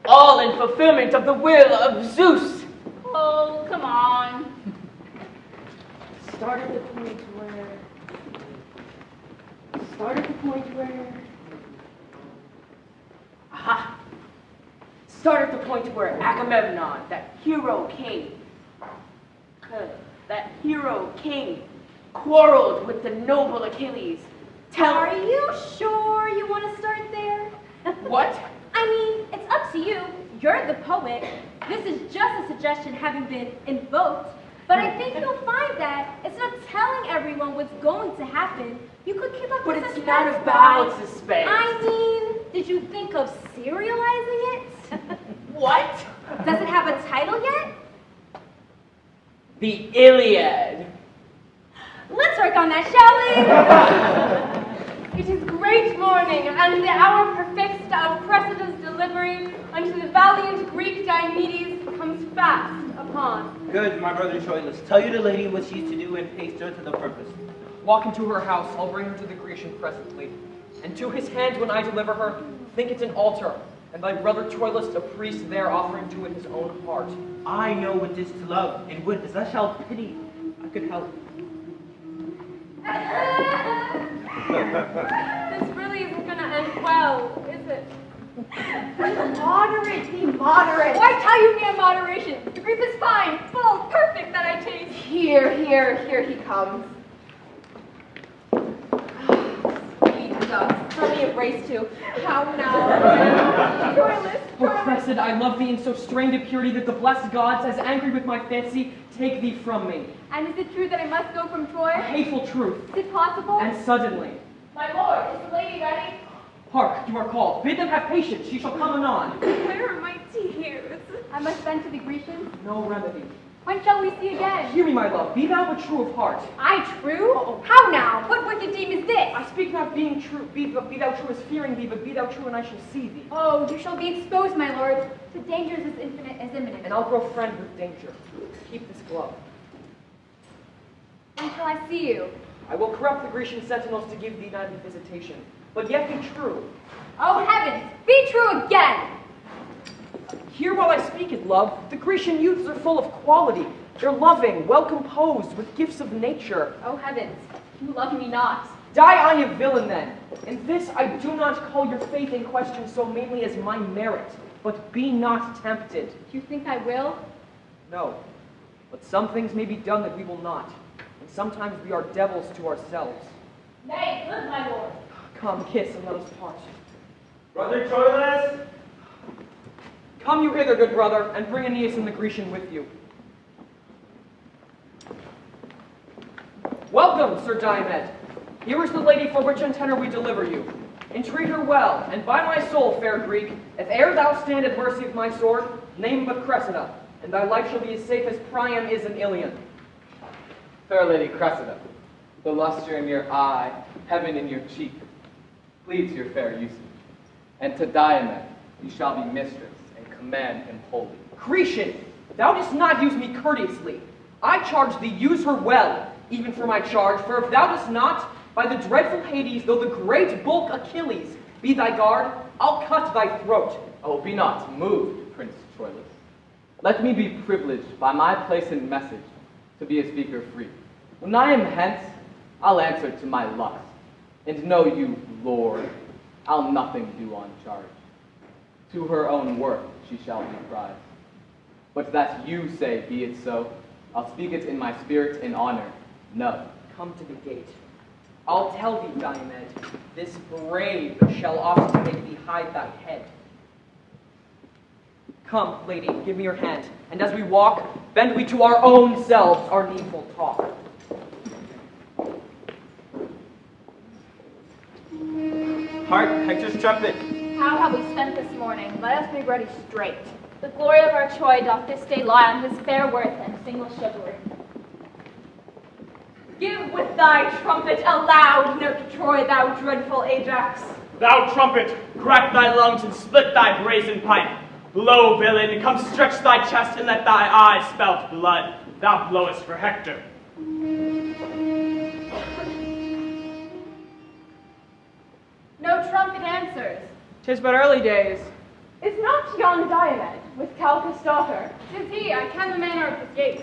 All in fulfillment of the will of Zeus. Oh, come on. Start at the point where... Aha! Start at the point where Agamemnon, that hero king, quarreled with the noble Achilles. Are you sure you want to start there? What? I mean, it's up to you. You're the poet. This is just a suggestion having been invoked. But I think you'll find that it's not telling everyone what's going to happen. You could keep up with But it's suspense not about by- suspense. I mean, did you think of serializing it? What? Does it have a title yet? The Iliad. Let's work on that, shall we? It is great morning, and the hour perfect of Cressida's delivery unto the valiant Greek Diomedes comes fast upon. Good, my brother Troilus. Tell your lady what she's to do and haste her to the purpose. Walk into her house, I'll bring her to the Grecian presently. And to his hand when I deliver her, think it an altar, and thy brother Troilus a priest there offering to it his own heart. I know what is to love, and what as I shall pity, I could help. This really isn't going to end well, is it? Moderate, be moderate. Why tell you me in moderation? The grief is fine, full, perfect that I taste. Here he comes. Sweet ducks, how many embrace to? How now? Troilus, O Cressid, I love thee in so strained a purity that the blessed gods, as angry with my fancy, take thee from me. And is it true that I must go from Troy? A hateful truth, Is it possible? and suddenly. My lord, is the lady ready? Hark, you are called. Bid them have patience, she shall come anon. Where are my tears? I must send to the Grecians. No remedy. When shall we see again? Hear me, my love, be thou but true of heart. I true? How now? What wicked deed is this? I speak not being true, be thou true as fearing thee, but be thou true and I shall see thee. Oh, you shall be exposed, my lord, to dangers as infinite as imminent. And I'll grow friend with danger. Keep this glove. When shall I see you? I will corrupt the Grecian sentinels to give thee nightly visitation, but yet be true. Oh heavens, be true again! Hear while I speak it, love. The Grecian youths are full of quality. They're loving, well composed, with gifts of nature. Oh heavens, you love me not. Die I a villain then. In this I do not call your faith in question so mainly as my merit, but be not tempted. Do you think I will? No, but some things may be done that we will not, and sometimes we are devils to ourselves. Nay, good, my lord. Come, kiss, and let us part. Brother Troilus! Come you hither, good brother, and bring Aeneas and the Grecian with you. Welcome, Sir Diomed. Here is the lady for which in tenor we deliver you. Entreat her well, and by my soul, fair Greek, if e'er thou stand at mercy of my sword, name but Cressida, and thy life shall be as safe as Priam is in Ilion. Fair Lady Cressida, the luster in your eye, heaven in your cheek, pleads your fair usage. And to Diomed you shall be mistress, and command him wholly. Grecian, thou dost not use me courteously. I charge thee use her well, even for my charge, for if thou dost not, by the dreadful Hades, though the great bulk Achilles be thy guard, I'll cut thy throat. Oh, be not moved, Prince Troilus. Let me be privileged by my place and message to be a speaker free. When I am hence, I'll answer to my lust. And know you, Lord, I'll nothing do on charge. To her own worth she shall be prized. But that you say be it so, I'll speak it in my spirit and honor. No. Come to the gate. I'll tell thee, Diomed, this brave shall often make thee hide thy head. Come, lady, give me your hand, and as we walk, bend we to our own selves our needful talk. Hark, Hector's trumpet. How have we spent this morning? Let us be ready straight. The glory of our Troy doth this day lie on his fair worth and single chivalry. Give with thy trumpet a loud note to Troy, thou dreadful Ajax. Thou trumpet, crack thy lungs and split thy brazen pipe. Blow, villain, come stretch thy chest and let thy eyes spout blood. Thou blowest for Hector. No trumpet answers. 'Tis but early days. Is not yon Diomed with Calchas' daughter? 'Tis he, I ken the manner of his gait.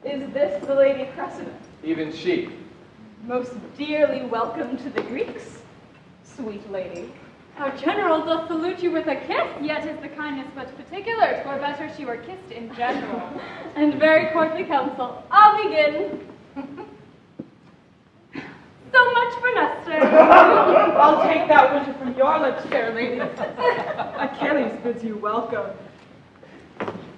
Is this the Lady Cressida? Even she. Most dearly welcome to the Greeks, sweet lady. Our general doth salute you with a kiss, yet is the kindness but particular, 'twere better she were kissed in general. And very courtly counsel. I'll begin. So much for Nestor. I'll take that winter from your lips, fair lady. Achilles bids you welcome.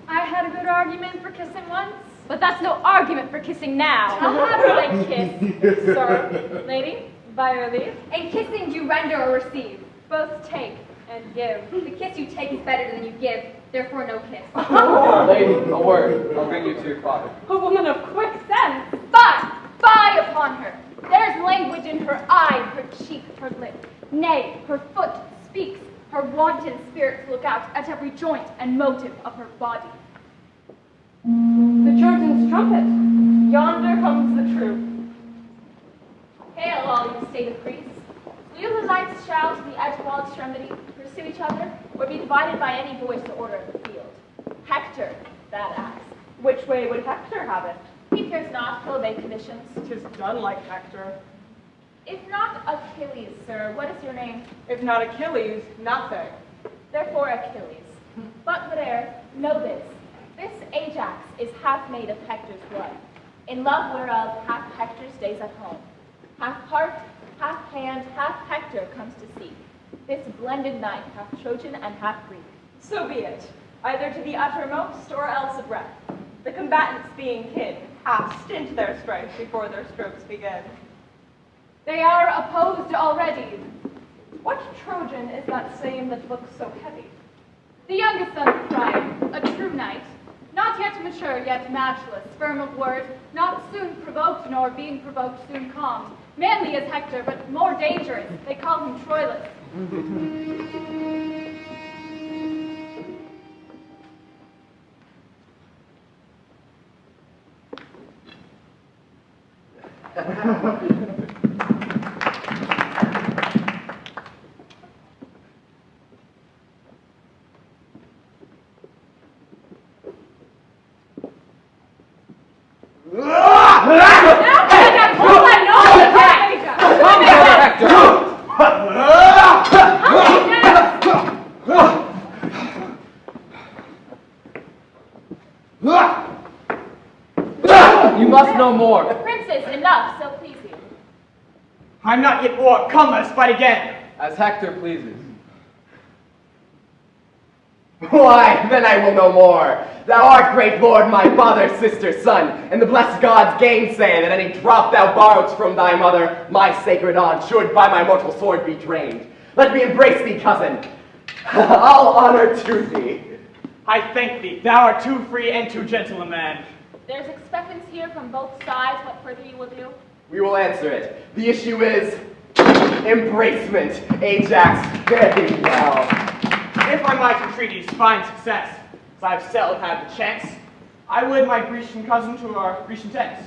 I had a good argument for kissing once, but that's no argument for kissing now. I'll have my kiss, sir. Lady, by your leave. In kissing you render or receive. Both take and give. The kiss you take is better than you give, therefore no kiss. Lady, a word. I'll bring you to your father. A woman of quick sense. Fie upon her. There's language in her eye, her cheek, her lip. Nay, her foot speaks. Her wanton spirits look out at every joint and motive of her body. The Trojan's trumpet. Yonder comes the troop. Hail, all you state of Greece. Will you the knights shall to the edge of all extremity pursue each other, or be divided by any voice to order of the field? Hector, that asks. Which way would Hector have it? He cares not, he'll obey conditions. 'Tis done like Hector. If not Achilles, sir, what is your name? If not Achilles, nothing. Therefore Achilles. But Blair, know this. This Ajax is half made of Hector's blood, in love whereof half Hector stays at home. Half heart, half hand, half Hector comes to seek. This blended knight, half Trojan and half Greek. So be it, either to the uttermost or else a breath. The combatants being kin, half stint their strife before their strokes begin. They are opposed already. What Trojan is that same that looks so heavy? The youngest son of Priam, a true knight, not yet mature, yet matchless, firm of word, not soon provoked, nor being provoked soon calmed. Manly as Hector, but more dangerous. They call him Troilus. You must know more. Princes, enough, so please you. I'm not yet o'er. Come, let us fight again. As Hector pleases. Why, then I will no more. Thou art great lord, my father's sister's son, and the blessed gods gainsay that any drop thou borrowedst from thy mother, my sacred aunt, should by my mortal sword be drained. Let me embrace thee, cousin. All honor to thee. I thank thee. Thou art too free and too gentle a man. There's expectance here from both sides. What further you will do? We will answer it. The issue is embracement, Ajax. Very well. If I might entreaties find success, as I've seldom had the chance, I would my Grecian cousin to our Grecian tents.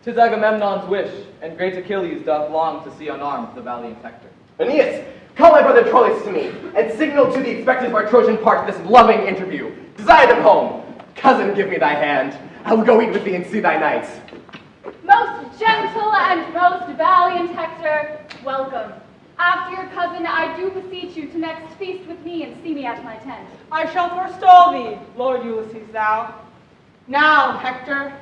'Tis Agamemnon's wish, and great Achilles doth long to see unarmed the valiant Hector. Aeneas, call my brother Troilus to me, and signal to the expectants of our Trojan part this loving interview. Desire them home. Cousin, give me thy hand. I will go eat with thee and see thy knights. Most gentle and most valiant Hector, welcome. After your cousin, I do beseech you to next feast with me and see me at my tent. I shall forestall thee, Lord Ulysses thou. Now, Hector,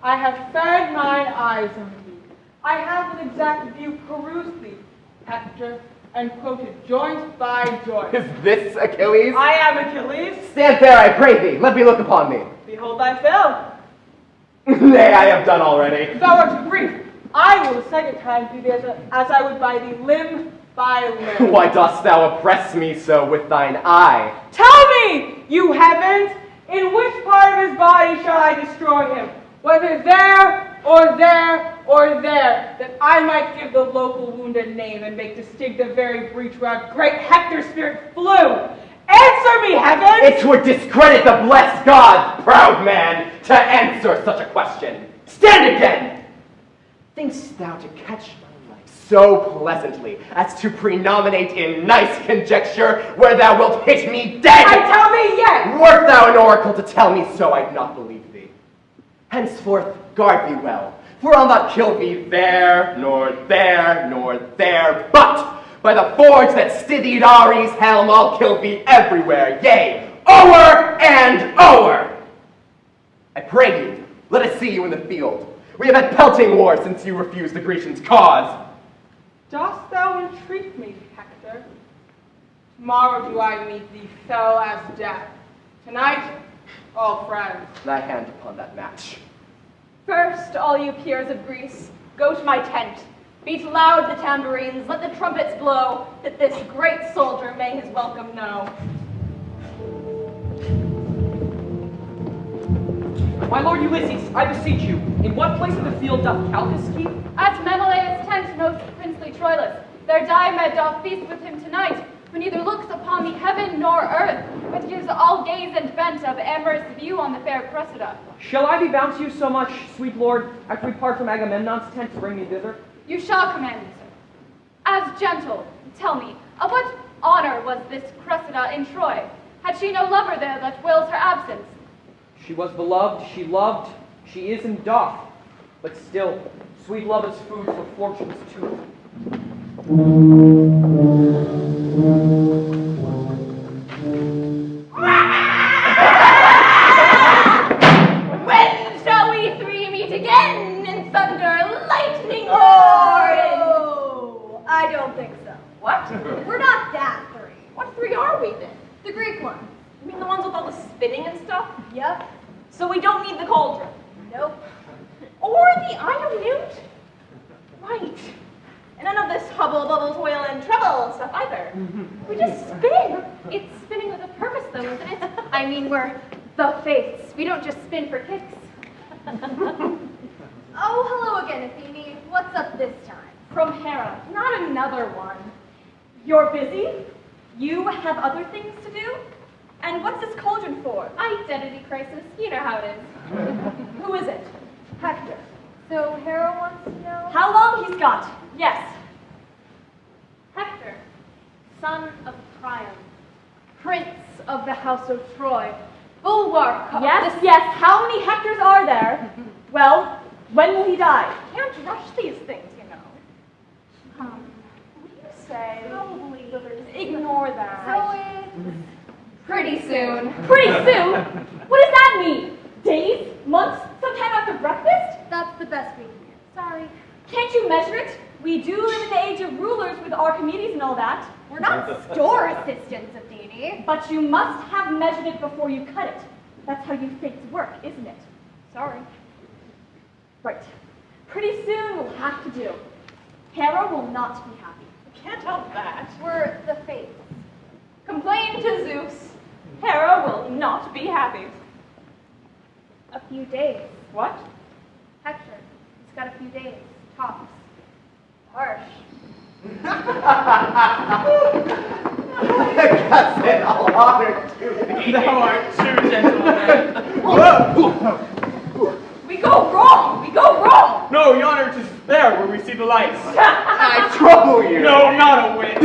I have fed mine eyes on thee. I have with exact view perused thee, Hector, and quoted joint by joint. Is this Achilles? I am Achilles. Stand there, I pray thee. Let me look upon thee. Behold thy fill. Nay, I have done already. If thou art too brief, I will the second time do thee as I would by thee limb by limb. Why dost thou oppress me so with thine eye? Tell me, you heavens, in which part of his body shall I destroy him? Whether there, or there, or there, that I might give the local wound a name and make distinct the very breach where great Hector's spirit flew. Answer me, heavens! It would discredit the blessed gods, proud man, to answer such a question. Stand again! Thinkst thou to catch my life so pleasantly as to prenominate in nice conjecture where thou wilt hit me dead? I tell thee yet! Wert thou an oracle to tell me so, I'd not believe thee. Henceforth, guard thee well, for I'll not kill thee there, nor there, nor there, but by the forge that stithied Ari's helm, I'll kill thee everywhere, yea, o'er and o'er. I pray you, let us see you in the field. We have had pelting war since you refused the Grecians' cause. Dost thou entreat me, Hector? Tomorrow do I meet thee fell as death. Tonight, all friends. Thy hand upon that match. First, all you peers of Greece, go to my tent. Beat loud the tambourines, let the trumpets blow, that this great soldier may his welcome know. My lord Ulysses, I beseech you, in what place of the field doth Calchas keep? At Menelaus' tent knows princely Troilus. Their Diomed doth feast with him tonight, who neither looks upon the heaven nor earth, but gives all gaze and bent of amorous view on the fair Cressida. Shall I be bound to you so much, sweet lord, after we part from Agamemnon's tent to bring me thither? You shall command me, sir. As gentle, tell me, of what honor was this Cressida in Troy? Had she no lover there that wills her absence? She was beloved, she loved, she is and doth, but still, sweet love is food for fortune's tooth. When shall we three meet again in thunder, lightning, or in... Oh, I don't think so. What? We're not that three. What three are we then? The Greek one. You mean the ones with all the spitting and stuff? Yep. So we don't need the cauldron? Nope. Or the iron newt? Right. And none of this hubble, bubble, toil, and trouble stuff either. We just spin. It's spinning with a purpose, though, isn't it? I mean, we're the faiths. We don't just spin for kicks. Oh, hello again, Athene. What's up this time? From Hera, not another one. You're busy? You have other things to do? And what's this cauldron for? Identity crisis. You know how it is. Who is it? Hector. So Hera wants to know? How long he's got? Yes. Hector, son of Priam, prince of the house of Troy, bulwark of Yes, yes. How many Hectors are there? Well, when will he die? Can't rush these things, you know. What do you say? Probably. Ignore that. So it's pretty soon. Pretty soon? What does that mean? Days? Months? Sometime after breakfast? That's the best we can do. Sorry. Can't you measure it? We do live in the age of rulers with Archimedes and all that. We're not store assistants, Athene. But you must have measured it before you cut it. That's how you fates work, isn't it? Sorry. Right. Pretty soon we'll have to do. Hera will not be happy. Can't help that. We're the faiths. Complain to Zeus. Hera will not be happy. A few days. What? Hector, he's got a few days. Tops. Harsh. Cousin, all honor to thee. Thou art too gentle, We go wrong! We go wrong! No, yonder 'tis there where we see the lights. I trouble you. No, not a whit.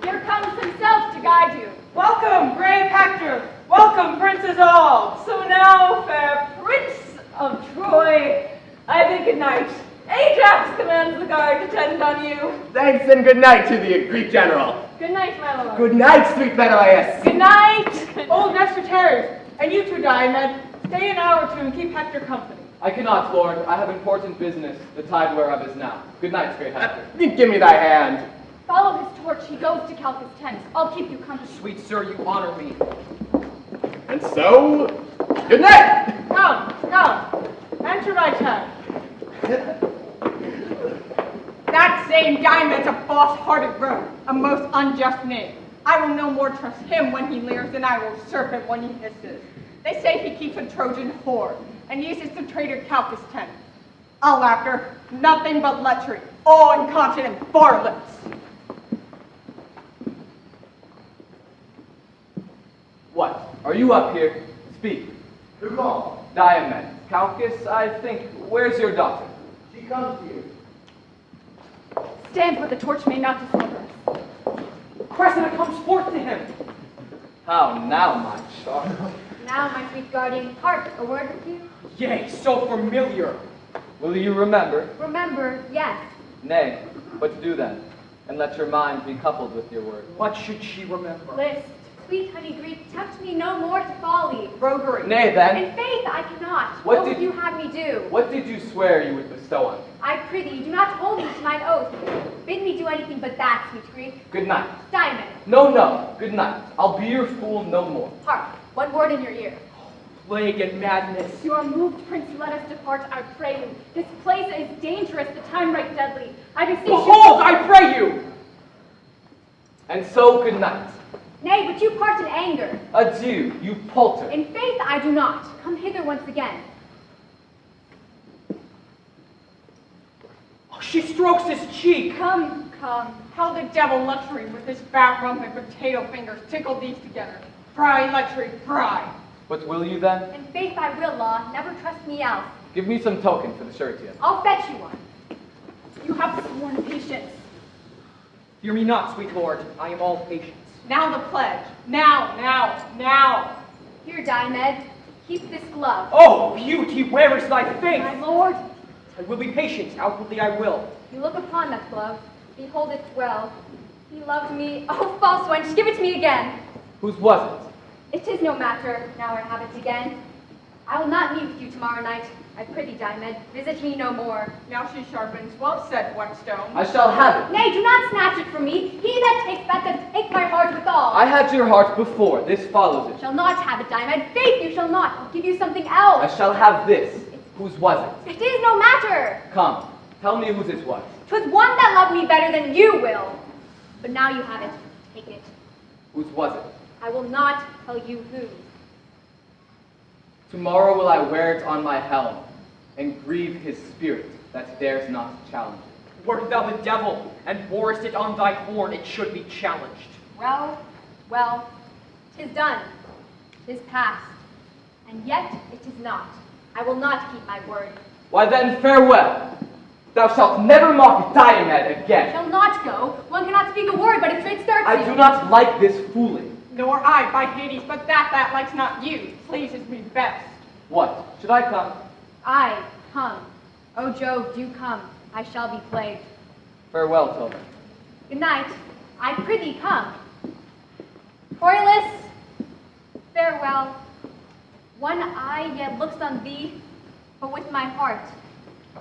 Here comes himself to guide you. Welcome, brave Hector. Welcome, princes all. So now, fair prince of Troy, I bid good night. Ajax commands the guard to tend on you. Thanks and good night to the Greek general. Good night, my lord. Good night, sweet Menelaus. Good night. Old Nestor tarries, and you two, Diomed, stay an hour or two and keep Hector company. I cannot, Lord. I have important business, the tide whereof is now. Good night, great Hector. Give me thy hand. Follow his torch. He goes to Calchas' tent. I'll keep you company. Sweet sir, you honor me. And so, good night. Come, come, enter my tent. That same Diomed's a boss-hearted rogue, a most unjust knave. I will no more trust him when he leers than I will serpent when he hisses. They say he keeps a Trojan whore and uses the traitor Calchas' tent. I'll after nothing but lechery, all incontinent varlets. What? Are you up here? Speak. Who called? Diomed. Calchas, I think. Where's your daughter? She comes to you. Stand where the torch may not discover us. Cressida comes forth to him. How now, my child? Now, my sweet guardian, hark, a word with you? Yea, so familiar. Will you remember? Remember, yes. Nay, but do then, and let your mind be coupled with your word. What should she remember? List, sweet honey Greek, tempt me no more to folly. Roguery. Nay, then. In faith, I cannot. What What did would you have me do? What did you swear you would bestow on me? I prithee, do not hold me to mine oath. Bid me do anything but that, sweet Greek. Good night. Diamond, No, good night. I'll be your fool no more. hark, one word in your ear. Plague and madness. You are moved, Prince, let us depart, I pray you. This place is dangerous, the time right deadly. I beseech you. Behold, I pray you! And so good night. Nay, but you part in anger. Adieu, you palter. In faith, I do not. Come hither once again. Oh, she strokes his cheek. Come. How the devil luxury with his fat rump and potato fingers tickle these together. Pry, luxury, pry. But will you then? In faith, I will, law. Never trust me else. Give me some token for the surety. I'll fetch you one. You have sworn patience. Fear me not, sweet lord. I am all patience. Now the pledge. Now. Here, Diomed, keep this glove. Oh, beauty, where is thy faith? My lord, I will be patient. Outwardly I will. you look upon that glove. Behold it well. He loved me. Oh, false one, just give it to me again. Whose was it? It is no matter, now I have it again. I will not meet with you tomorrow night. I prithee, Diomed, visit me no more. Now she sharpens. Well said, Whetstone. I shall have it. Nay, do not snatch it from me. He that takes that doth take my heart withal. I had your heart before. This follows it. Shall not have it, Diomed. Faith, you shall not. I'll give you something else. I shall have this. Whose was it? It is no matter. Come, tell me whose it was. 'Twas one that loved me better than you will. But now you have it. Take it. Whose was it? I will not tell you who. Tomorrow will I wear it on my helm, and grieve his spirit that dares not challenge it. Wert thou the devil, and borest it on thy horn, it should be challenged. Well, 'tis done. 'Tis past. And yet it is not. I will not keep my word. Why then, farewell. Thou shalt never mock Diomed again. Shall not go. One cannot speak a word, but it straight starts I you. do not like this fooling. Nor I, by Hades, but that likes not you, pleases me best. What? Should I come? I come. O Jove, do come. I shall be plagued. Farewell, till then. Good night. I prithee come. Troilus, farewell. One eye yet looks on thee, but with my heart,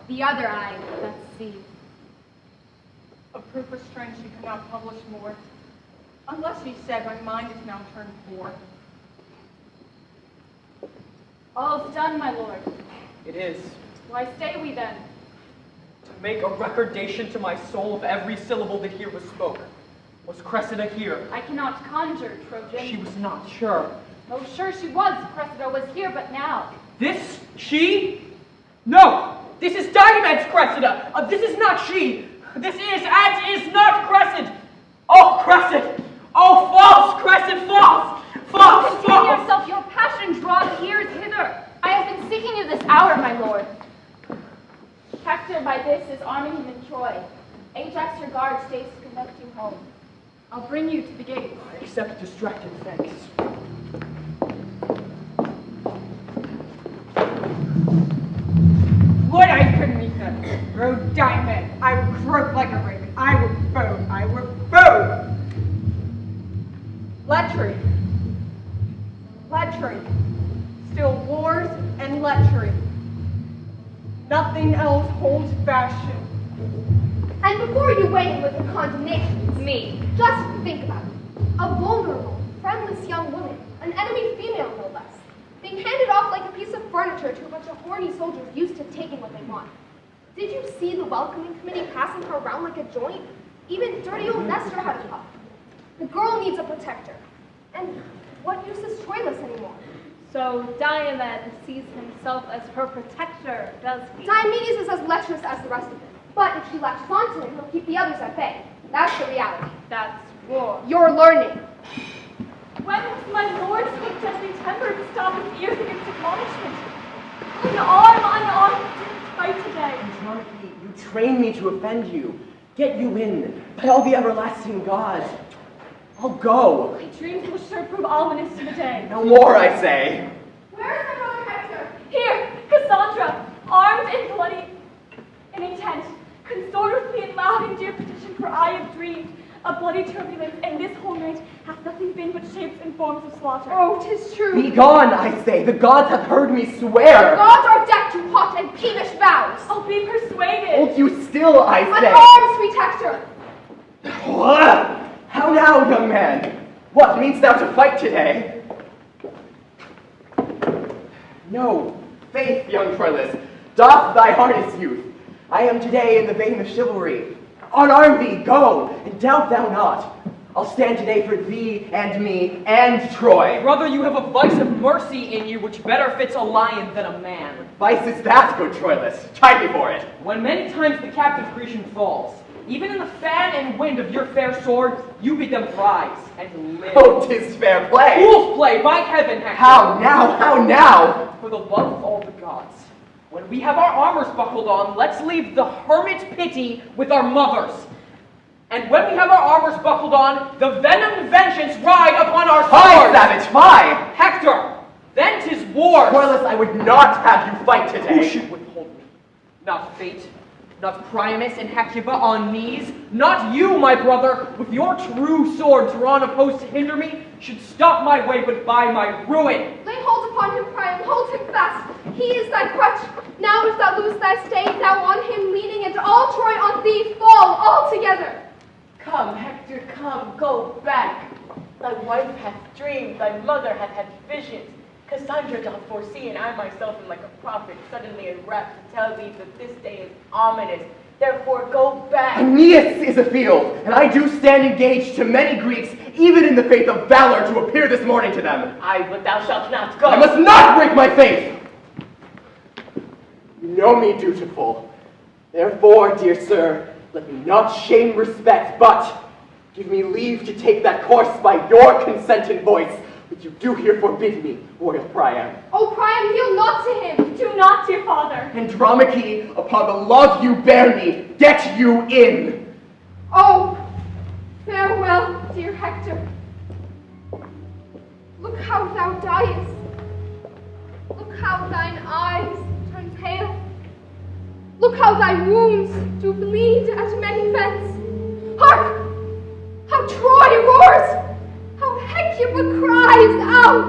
the other eye doth see. A proof of strength she cannot publish more, unless she said my mind is now turned forth. All's done, my lord. It is. Why stay we then? To make a recordation to my soul of every syllable that here was spoke. Was Cressida here? I cannot conjure, Trojan. She was not sure. Oh, sure she was. Cressida was here, but now. This? She? No! This is Diomed's Cressida! This is not she! This is and is not Cressid! Oh, Cressid! Oh, false, Cressid, false! False, Contain false! yourself, your passion draws ears hither. I have been seeking you this hour, my lord. Hector by this is arming him in Troy. Ajax your guard stays to conduct you home. I'll bring you to the gate. I accept distracted thanks. Would I could meet them, rode Diomed, I would croak like a raven, I would bow. Lechery. Still wars and lechery. Nothing else holds fashion. And before you weigh in with the condemnation to me, just think about it. A vulnerable, friendless young woman, an enemy female no less, being handed off like a piece of furniture to a bunch of horny soldiers used to taking what they want. Did you see the welcoming committee passing her around like a joint? Even dirty old Nestor had a pup. The girl needs a protector. And what use is Troilus anymore? So Diomed sees himself as her protector, does he? Diomedes is as lecherous as the rest of them. But if she latches onto him, he'll keep the others at bay. That's the reality. That's war. You're learning. When was my lord so gently tempered to stop his ears against admonishment? Unarmed, didn't fight today. Andromache, you train me to offend you, get you in by all the everlasting gods. I'll go. My dreams will sure prove ominous to the day. No more, I say. Where is my brother Hector? Here, Cassandra, armed and bloody, in intent, consort with me in loud and dear petition, for I have dreamed a bloody turbulence, and this whole night hath nothing been but shapes and forms of slaughter. Oh, 'tis true. Be gone, I say. The gods have heard me The swear. gods are decked to hot and peevish vows. I'll be persuaded. Hold you still, I say. Unarmed, sweet Hector. How now, young man? What meanst thou to fight today? No, faith, young Troilus, doff thy harness, youth. I am today in the vein of chivalry. Unarm thee, go, and doubt thou not. I'll stand today for thee and me and Troy. Brother, you have a vice of mercy in you which better fits a lion than a man. Vice is that, good Troilus? Chide me for it. When many times the captive Grecian falls, even in the fan and wind of your fair sword, you bid them rise and live. Oh, 'tis fair play. Fool's play, by heaven, Hector. How now, how now? For the love of all the gods, when we have our armors buckled on, let's leave the hermit pity with our mothers. And when we have our armors buckled on, the venomed vengeance ride upon our swords. Hi, savage, hi! Hector, then 'tis war. Troilus, I would not have you fight today. Who should withhold me? Not fate, not Priamus and Hecuba on knees, not you, my brother, with your true sword drawn opposed to hinder me, should stop my way but by my ruin. Lay hold upon him, Priam, hold him fast. He is thy crutch. Now if thou lose thy stay, thou on him leaning, and all Troy on thee fall altogether. Come, Hector, come, go back. Thy wife hath dreamed, thy mother hath had visions. Cassandra doth foresee, and I myself am like a prophet, suddenly enwrapped to tell thee that this day is ominous. Therefore, go back. Aeneas is afield, and I do stand engaged to many Greeks, even in the faith of valor, to appear this morning to them. Aye, but thou shalt not go. I must not break my faith! You know me dutiful. Therefore, dear sir, let me not shame respect, but give me leave to take that course by your consent and voice, which you do here forbid me, royal Priam. Oh, Priam, yield not to him. Do not, dear father. Andromache, upon the love you bear me, get you in. Oh, farewell, dear Hector. Look how thou diest. Look how thine eyes turn pale. Look how thy wounds do bleed at many vents. Hark! How Troy roars! How Hecuba cries out!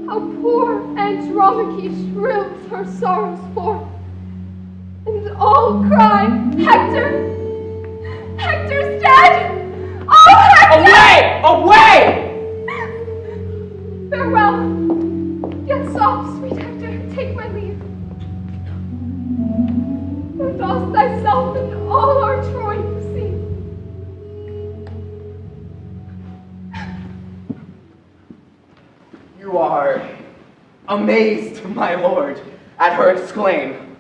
How poor Andromache shrills her sorrows forth! And all cry, Hector! Hector's dead! Oh, Hector! Away! Away! Farewell! Yet soft, sweet Hector, take my leave. Thou dost thyself and all our Troy see. You are amazed, my lord, at her exclaim.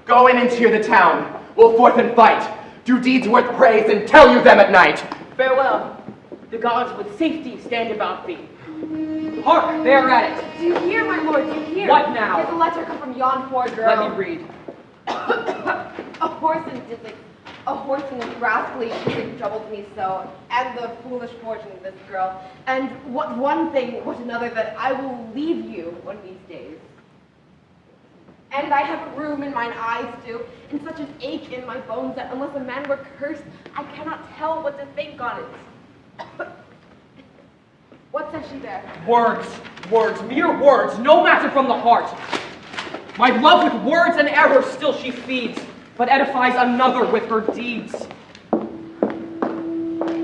Go in and cheer the town. We'll forth and fight. Do deeds worth praise and tell you them at night. Farewell. The gods with safety stand about thee. Hark, they are at it. Do you hear, my lord? Do you hear? What now? There's a letter come from yon poor girl. Let me read. A horse and rascally Disick troubled me so, and the foolish fortune of this girl, and what one thing, what another, that I will leave you one of these days. And I have a rheum in mine eyes too, and such an ache in my bones that unless a man were cursed, I cannot tell what to think on it. What says she there? Words, words, mere words, no matter from the heart. My love with words and error still she feeds, but edifies another with her deeds.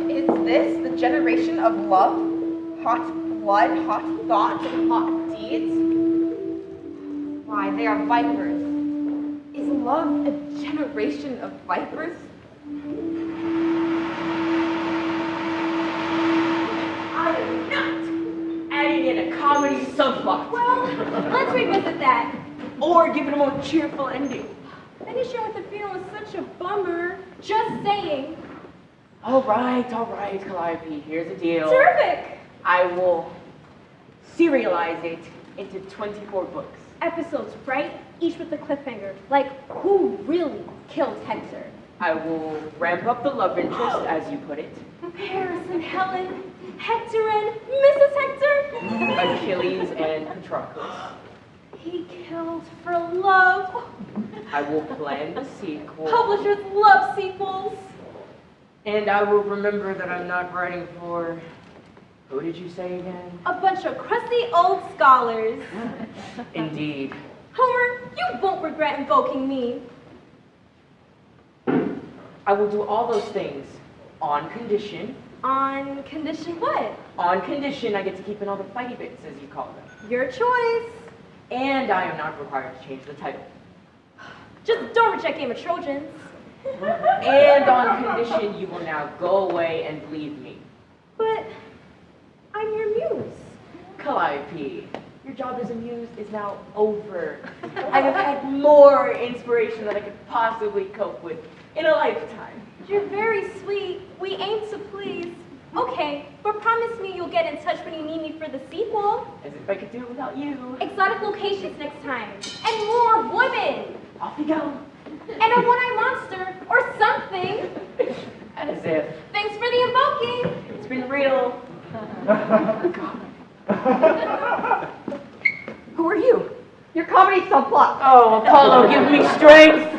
Is this the generation of love? Hot blood, hot thoughts, and hot deeds? Why, they are vipers. Is love a generation of vipers? I am not adding in a comedy subplot. Well, let's revisit that. Or give it a more cheerful ending. Finishing with the funeral was such a bummer. Just saying. All right, Calliope, here's the deal. Terrific. I will serialize it into 24 books. Episodes, right? Each with a cliffhanger. Like, who really killed Hector? I will ramp up the love interest, as you put it. Paris and Helen. Hector and Mrs. Hector? Achilles and Patroclus. He killed for love. I will plan the sequel. Publishers love sequels. And I will remember that I'm not writing for... Who did you say again? A bunch of crusty old scholars. Indeed. Homer, you won't regret invoking me. I will do all those things on condition. On condition what? On condition I get to keep in all the fighty bits, as you call them. Your choice. And I am not required to change the title. Just don't reject Game of Trojans. And on condition you will now go away and leave me. But I'm your muse. Calliope, your job as a muse is now over. I have had more inspiration than I could possibly cope with in a lifetime. You're very sweet. We aim to please. Okay, but promise me you'll get in touch when you need me for the sequel. As if I could do it without you. Exotic locations next time. And more women. Off you go. And a one-eyed monster or something. As if. Thanks for the invoking. It's been real. Who are you? Your comedy subplot. Oh, Apollo, give me strength.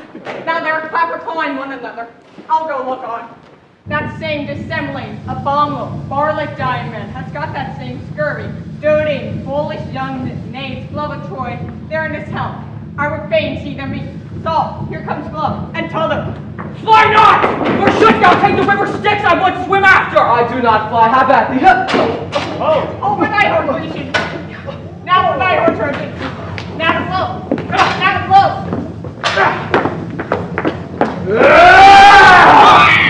Now they're clapperclawing one another. I'll go look on. That same dissembling, abominable, varlet diamond has got that same scurvy, doting, foolish young knaves, glove of Troy, there in his helm. I would fain see them meet. So, here comes Glove, and tell them, Fly not! Or should thou take the river Styx I would swim after? I do not fly, have at thee. Oh, but thy horse, Grecian. Now for thy horse, Trojan. Now to blow. Now to blow.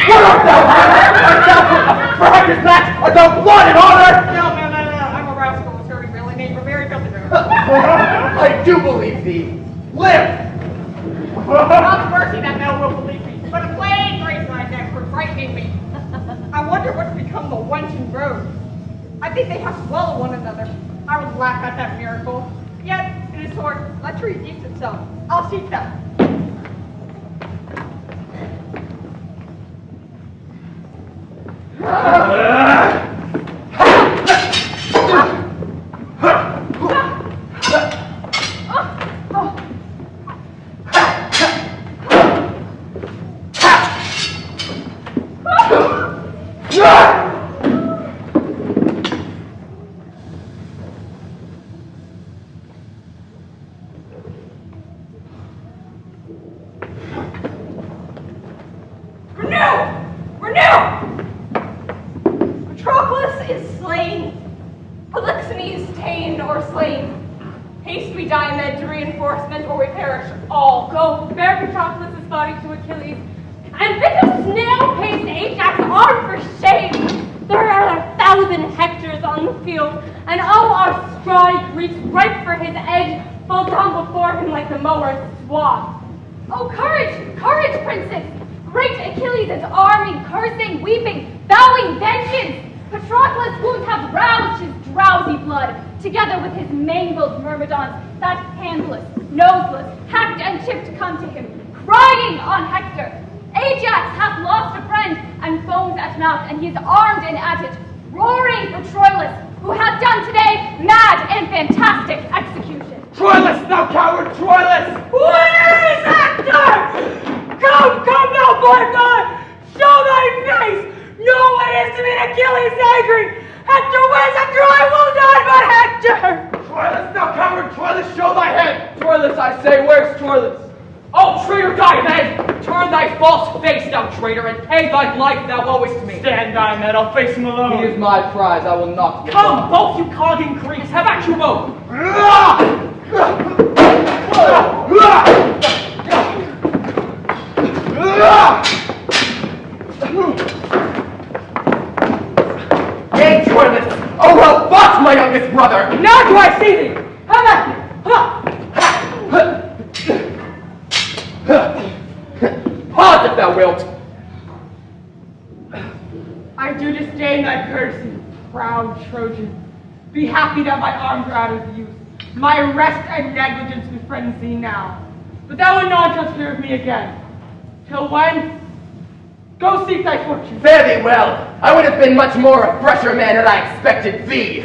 What art thou, Hammer? Art thou for heaven's match? Art thou blood and honor? No. I'm a rascal, a serving really name for very filthy. I do believe thee. Live! God's mercy that thou wilt believe me, but a plain grace like that for frightening me. I wonder what's become the wench and road. I think they have swallowed one another. I would laugh at that miracle. Yet, in his sword, lechery deeps itself. I'll seek them. Patroclus is slain. Polixenes ta'en or slain. Haste we Diomed to reinforcement, or we perish all. Go, bear Patroclus' body to Achilles, and bid the snail-paced Ajax arm for shame. There are 1,000 Hectors on the field, and all our strawy Greeks ripe for his edge fall down before him like the mower's swath. Oh, courage, courage, princes! Great Achilles' army, cursing, weeping, vowing vengeance! Patroclus' wounds have roused his drowsy blood, together with his mangled myrmidons, that handless, noseless, hacked and chipped come to him, crying on Hector. Ajax hath lost a friend, and foams at mouth, and he is armed and at it, roaring for Troilus, who hath done today mad and fantastic execution. Troilus, thou coward, Troilus! Where is Hector? Come, thou blood god! Show thy face! No one is to meet Achilles angry! Hector wins, and Troy will not but Hector! Troilus, thou coward, Troilus, show thy head! Troilus, I say, where's Troilus? Oh, traitor Diomed! Turn thy false face, thou traitor, and pay thy life thou owest me! Stand, Diomed, I'll face him alone. He is my prize, I will not give Come, up. both you cogging Greeks, have at you both! Yea, Troilus! Oh, well fought, my youngest brother! Now do I see thee! Have at thee! Pause if thou wilt! I do disdain thy courtesy, proud Trojan. Be happy that my arms are out of use. My rest and negligence befriends thee now. But thou wilt not just hear of me again. Till when? Go seek thy fortune. Fare thee well. I would have been much more a fresher man had I expected thee.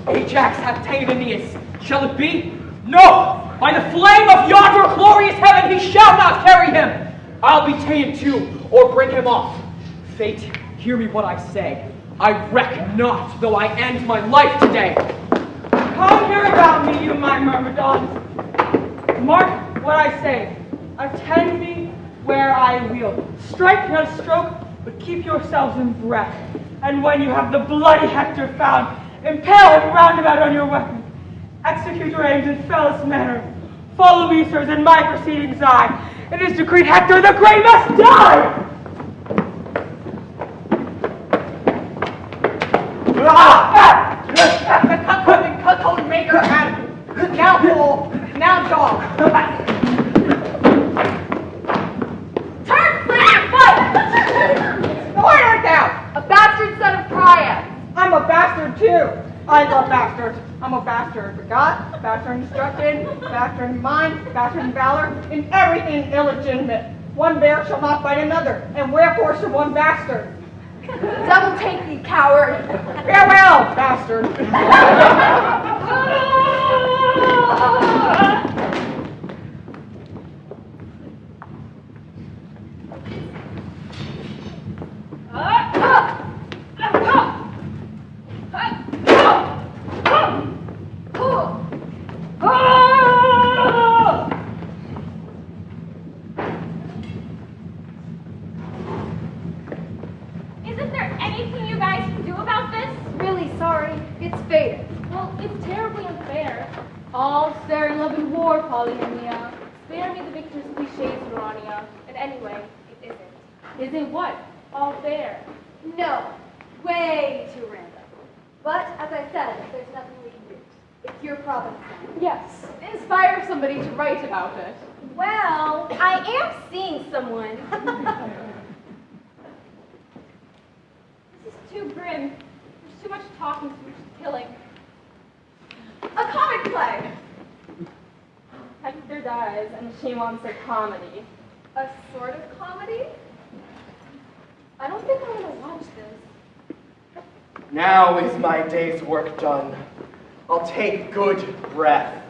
Ajax hath ta'en Aeneas. Shall it be? No! By the flame of yonder glorious heaven, he shall not carry him! I'll be ta'en too, or bring him off. Fate, hear me what I say. I reck not, though I end my life today. Come here about me, you my myrmidons. Mark what I say. Attend me where I wield. Strike not a stroke, but keep yourselves in breath. And when you have the bloody Hector found, impale him roundabout on your weapon. Execute your aims in fellest manner. Follow me, sirs, in my proceedings I. It is decreed Hector the Great must die! The cuckold maker and now bull, now dog. Turn, fleet, fight! What art thou? A bastard son of Priam. I'm a bastard too. I love bastards. I'm a bastard begot, bastard instructed, bastard in mind, bastard in valor, in everything illegitimate. One bear shall not bite another, and wherefore should one bastard? Devil take thee, coward. Farewell, bastard. Isn't there anything you guys can do about this? Really sorry. It's fated. Well, it's terribly unfair. All fair in love and war, Polyhymnia. Spare me the victor's cliches, Urania. And anyway, it isn't. Isn't what? All fair. No. Way too random. But, as I said, there's nothing we can do. It's your problem. Yes. Inspire somebody to write about it. Well, I am seeing someone. This is too grim. There's too much talking, too much killing. A comic play. Hector dies, and she wants a comedy. A sort of comedy? I don't think I want to watch this. Now is my day's work done. I'll take good breath.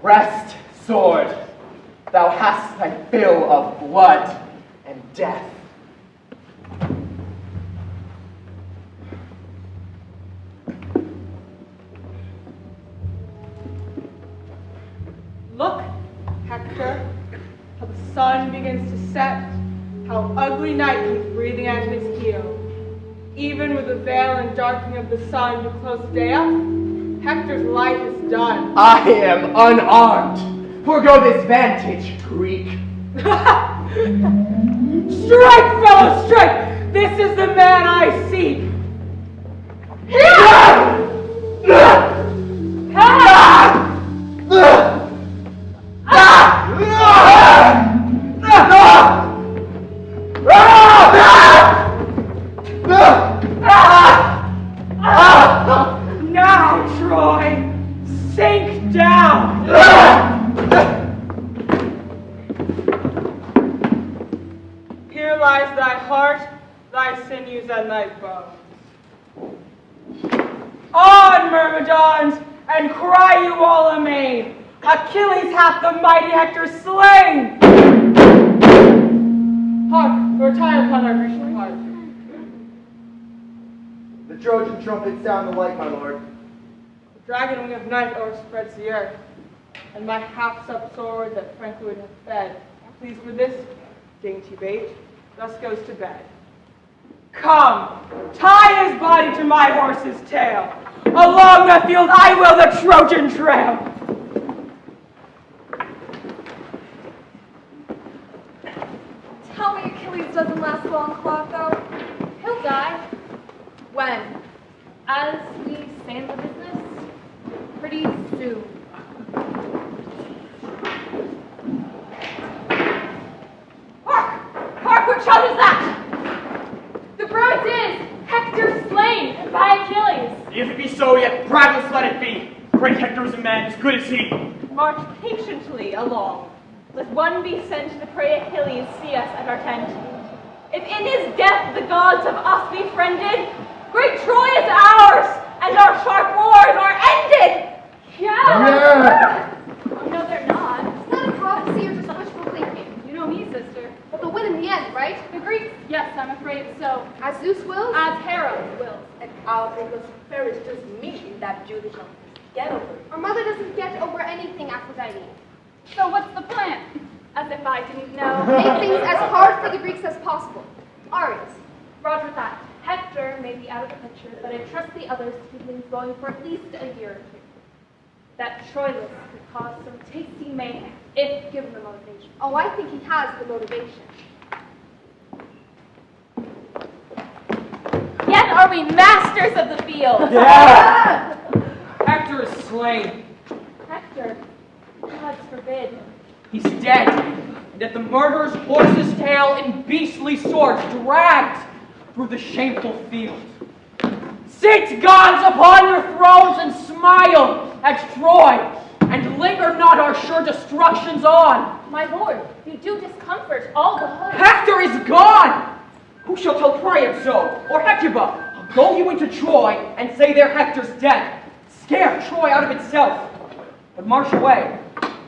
Rest, sword. Thou hast thy fill of blood and death. Look, Hector, how the sun begins to set, how ugly night comes breathing at his heel. Even with the veil and darkening of the sun to close the day up, Hector's life is done. I am unarmed. Forgo this vantage, Greek. Strike, fellow, strike! This is the man I seek. Now, Troy, sink down. Here lies thy heart, thy sinews, and thy bones. On, Myrmidons, and cry you all amain. Achilles hath the mighty Hector slain. Hark, retire upon our Grecian heart. The Trojan trumpet sound alike, my lord. The dragon wing of night o'erspreads the earth, and my half-sup sword that frankly would have fed, pleased with this dainty bait, thus goes to bed. Come, tie his body to my horse's tail. Along the field I will the Trojan trail. Tell me Achilles doesn't last long, Clotho. He'll die. When? As we stand the business, pretty soon. Hark, what shout is that? The bird is Hector slain by Achilles. If it be so, yet bradless let it be. Great Hector is a man as good as he. March patiently along. let one be sent to pray Achilles see us at our tent. If in his death the gods have us befriended, great Troy is ours, and our sharp wars are ended! Yeah! Oh, no, they're not. It's not a prophecy or just wishful thinking. You know me, sister. But they'll win in the end, right? The Greeks, yes, I'm afraid so. As Zeus wills? As Hera wills. And our because Paris just meet in that judicial get over. Our mother doesn't get over anything, Aphrodite. So what's the plan? As if I didn't know. Make things as hard for the Greeks as possible. Arius. Roger that. Hector may be out of the picture, but I trust the others to keep things going for at least a year or two. That Troilus could cause some tasty mayhem, if given the motivation. Oh, I think he has the motivation. Yet are we masters of the field! Yeah! Hector is slain. Hector, gods forbid. He's dead. And at the murderer's horse's tail in beastly swords dragged through the shameful field. Sit, gods, upon your thrones and smile at Troy, and linger not our sure destructions on. My lord, you do discomfort all the host. Hector is gone! Who shall tell Priam so? Or Hecuba? Go you into Troy and say there Hector's dead. Scare Troy out of itself. But march away.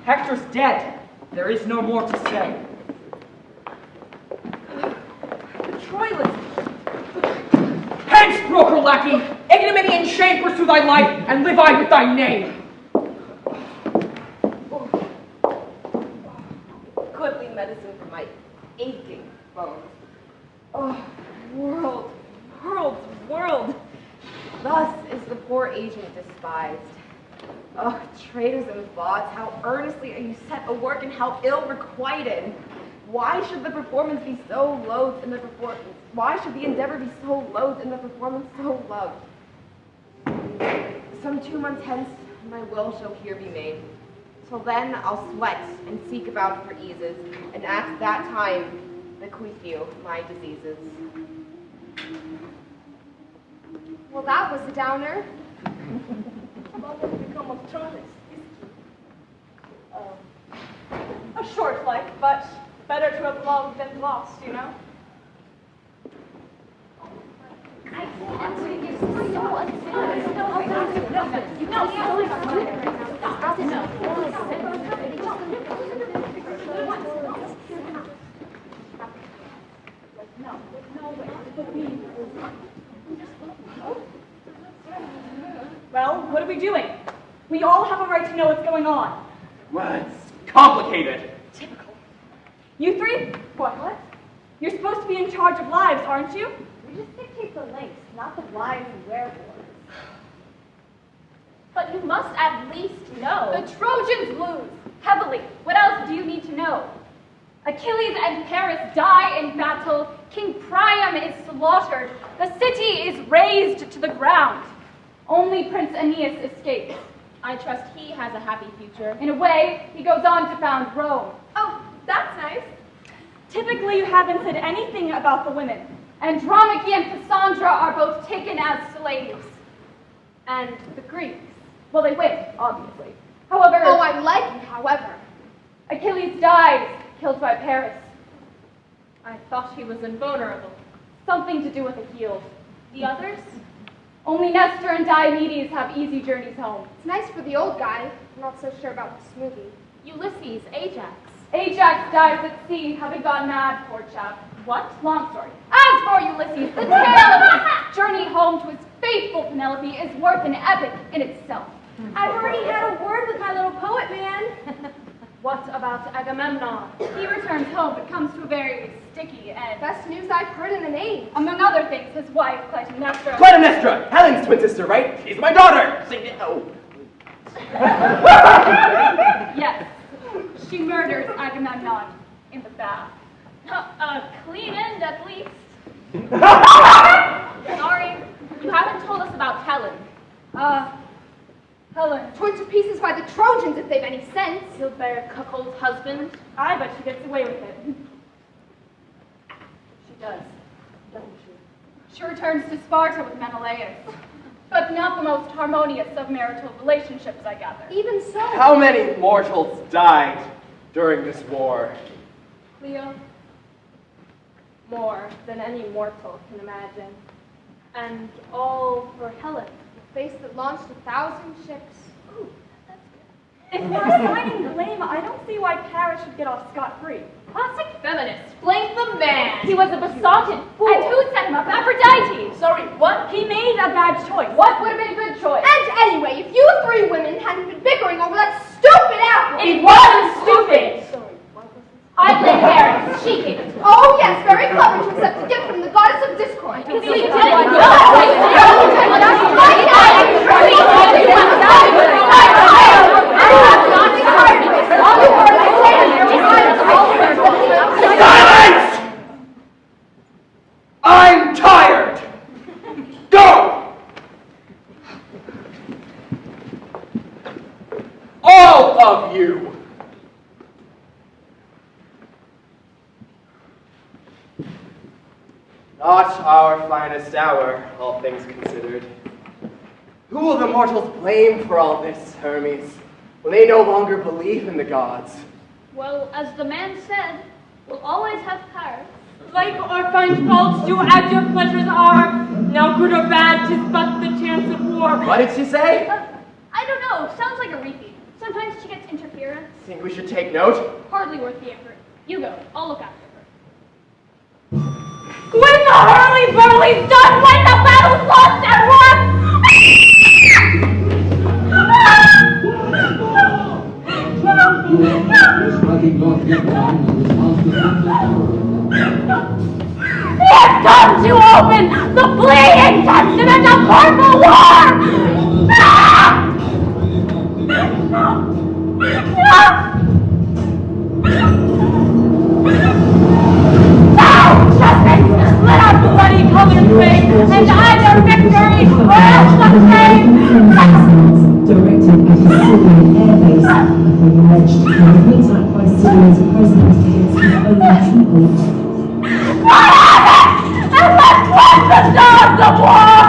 Hector's dead. There is no more to say. Troilus! Hence, broker lackey! Ignominy and shame pursue thy life, and live I with thy name. Goodly medicine for my aching bones. Oh, world, world. Thus is the poor agent despised. Oh, traitors and bawds, how earnestly are you set a work and how ill requited. Why should the performance be so loath in the performance? Why should the endeavor be so loath and the performance so loved? Some 2 months hence, my will shall here be made. Till then, I'll sweat and seek about for eases, and at that time, bequeath you my diseases. Well, that was a downer. What will become of Troilus? A short life, but better to have loved than lost, you know? Well, what are we doing? We all have a right to know what's going on. Well, it's complicated. Typical. You three? What? You're supposed to be in charge of lives, aren't you? We just dictate the links, not the wives and werewolves. But you must at least know. The Trojans lose. Heavily. What else do you need to know? Achilles and Paris die in battle. King Priam is slaughtered. The city is razed to the ground. Only Prince Aeneas escapes. I trust he has a happy future. In a way, he goes on to found Rome. Oh, that's nice. Typically, you haven't said anything about the women. Andromache and Cassandra are both taken as slaves. And the Greeks, well, they win, obviously. However... Oh, I like it, however. Achilles dies, killed by Paris. I thought he was invulnerable. Something to do with the heels. The others? Only Nestor and Diomedes have easy journeys home. It's nice for the old guy. I'm not so sure about the smoothie. Ulysses, Ajax. Ajax dies at sea, having gone mad, poor chap. What? Long story. As for Ulysses, the tale of his journey home to his faithful Penelope is worth an epic in itself. I've already had a word with my little poet man. What about Agamemnon? He returns home, but comes to a very sticky end. Best news I've heard in an age. Among other things, his wife, Clytemnestra. Clytemnestra, Helen's twin sister, right? She's my daughter. Sing it. Oh. Yes, she murders Agamemnon in the bath. A clean end, at least. Sorry, you haven't told us about Helen. Helen. Torn to pieces by the Trojans, if they've any sense. Killed by her cuckold husband. I bet she gets away with it. She does, doesn't she? She returns to Sparta with Menelaus. But not the most harmonious of marital relationships, I gather. Even so. How many mortals died during this war. Cleo, more than any mortal can imagine. And all for Helen, the face that launched 1,000 ships. Ooh, that's good. If we're assigning blame, I don't see why Paris should get off scot-free. Classic feminist. Blame the man. He was a besotted fool. And who set him up? Aphrodite. Sorry, what? He made a bad choice. What would have been a good choice? And anyway, if you three women hadn't been bickering over that stupid apple. It wasn't stupid. I blame Paris. She gave it to us. Oh yes, very clever to accept a gift from the goddess of discord. Silence! I'm tired! Go! All of you! Not our finest hour, all things considered. Who will the mortals blame for all this, Hermes, when they no longer believe in the gods? Well, as the man said, we'll always have Paris. Like or find faults, do as your pleasures are. Now good or bad, 'tis but the chance of war. What did she say? I don't know. Sounds like a repeat. Sometimes she gets interference. Think we should take note? Hardly worth the effort. You go. I'll look after her. When the hurly-burly's done, when the battle's lost and won! It's time to open the bleeding testament of purple war! Let our bloody colors fade, and either victory or else the same! Directed at a Syrian airbase after the alleged attack by Syria's president against his own people. I have it! And let's watch the stars of war!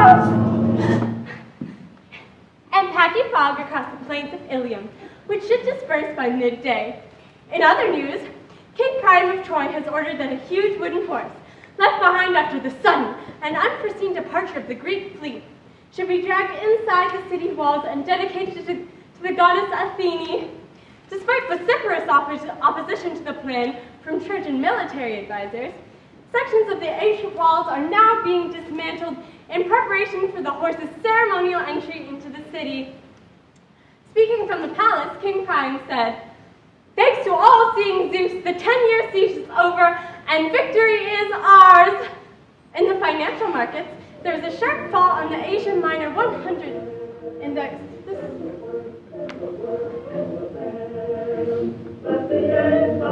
And patchy fog across the plains of Ilium, which should disperse by midday. In other news, King Priam of Troy has ordered that a huge wooden horse, left behind after the sudden and unforeseen departure of the Greek fleet, should be dragged inside the city walls and dedicated to the goddess Athene. Despite vociferous opposition to the plan from church and military advisors, sections of the ancient walls are now being dismantled in preparation for the horse's ceremonial entry into the city. Speaking from the palace, King Priam said, "Thanks to all-seeing Zeus, the 10-year siege is over and victory is ours." In the financial markets, there was a sharp fall on the Asia Minor 100 index. The Yanks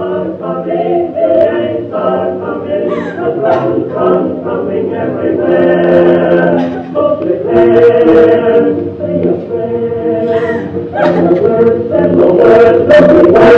are coming, the drums come coming everywhere. Mostly clear, say a prayer, and the words, everywhere.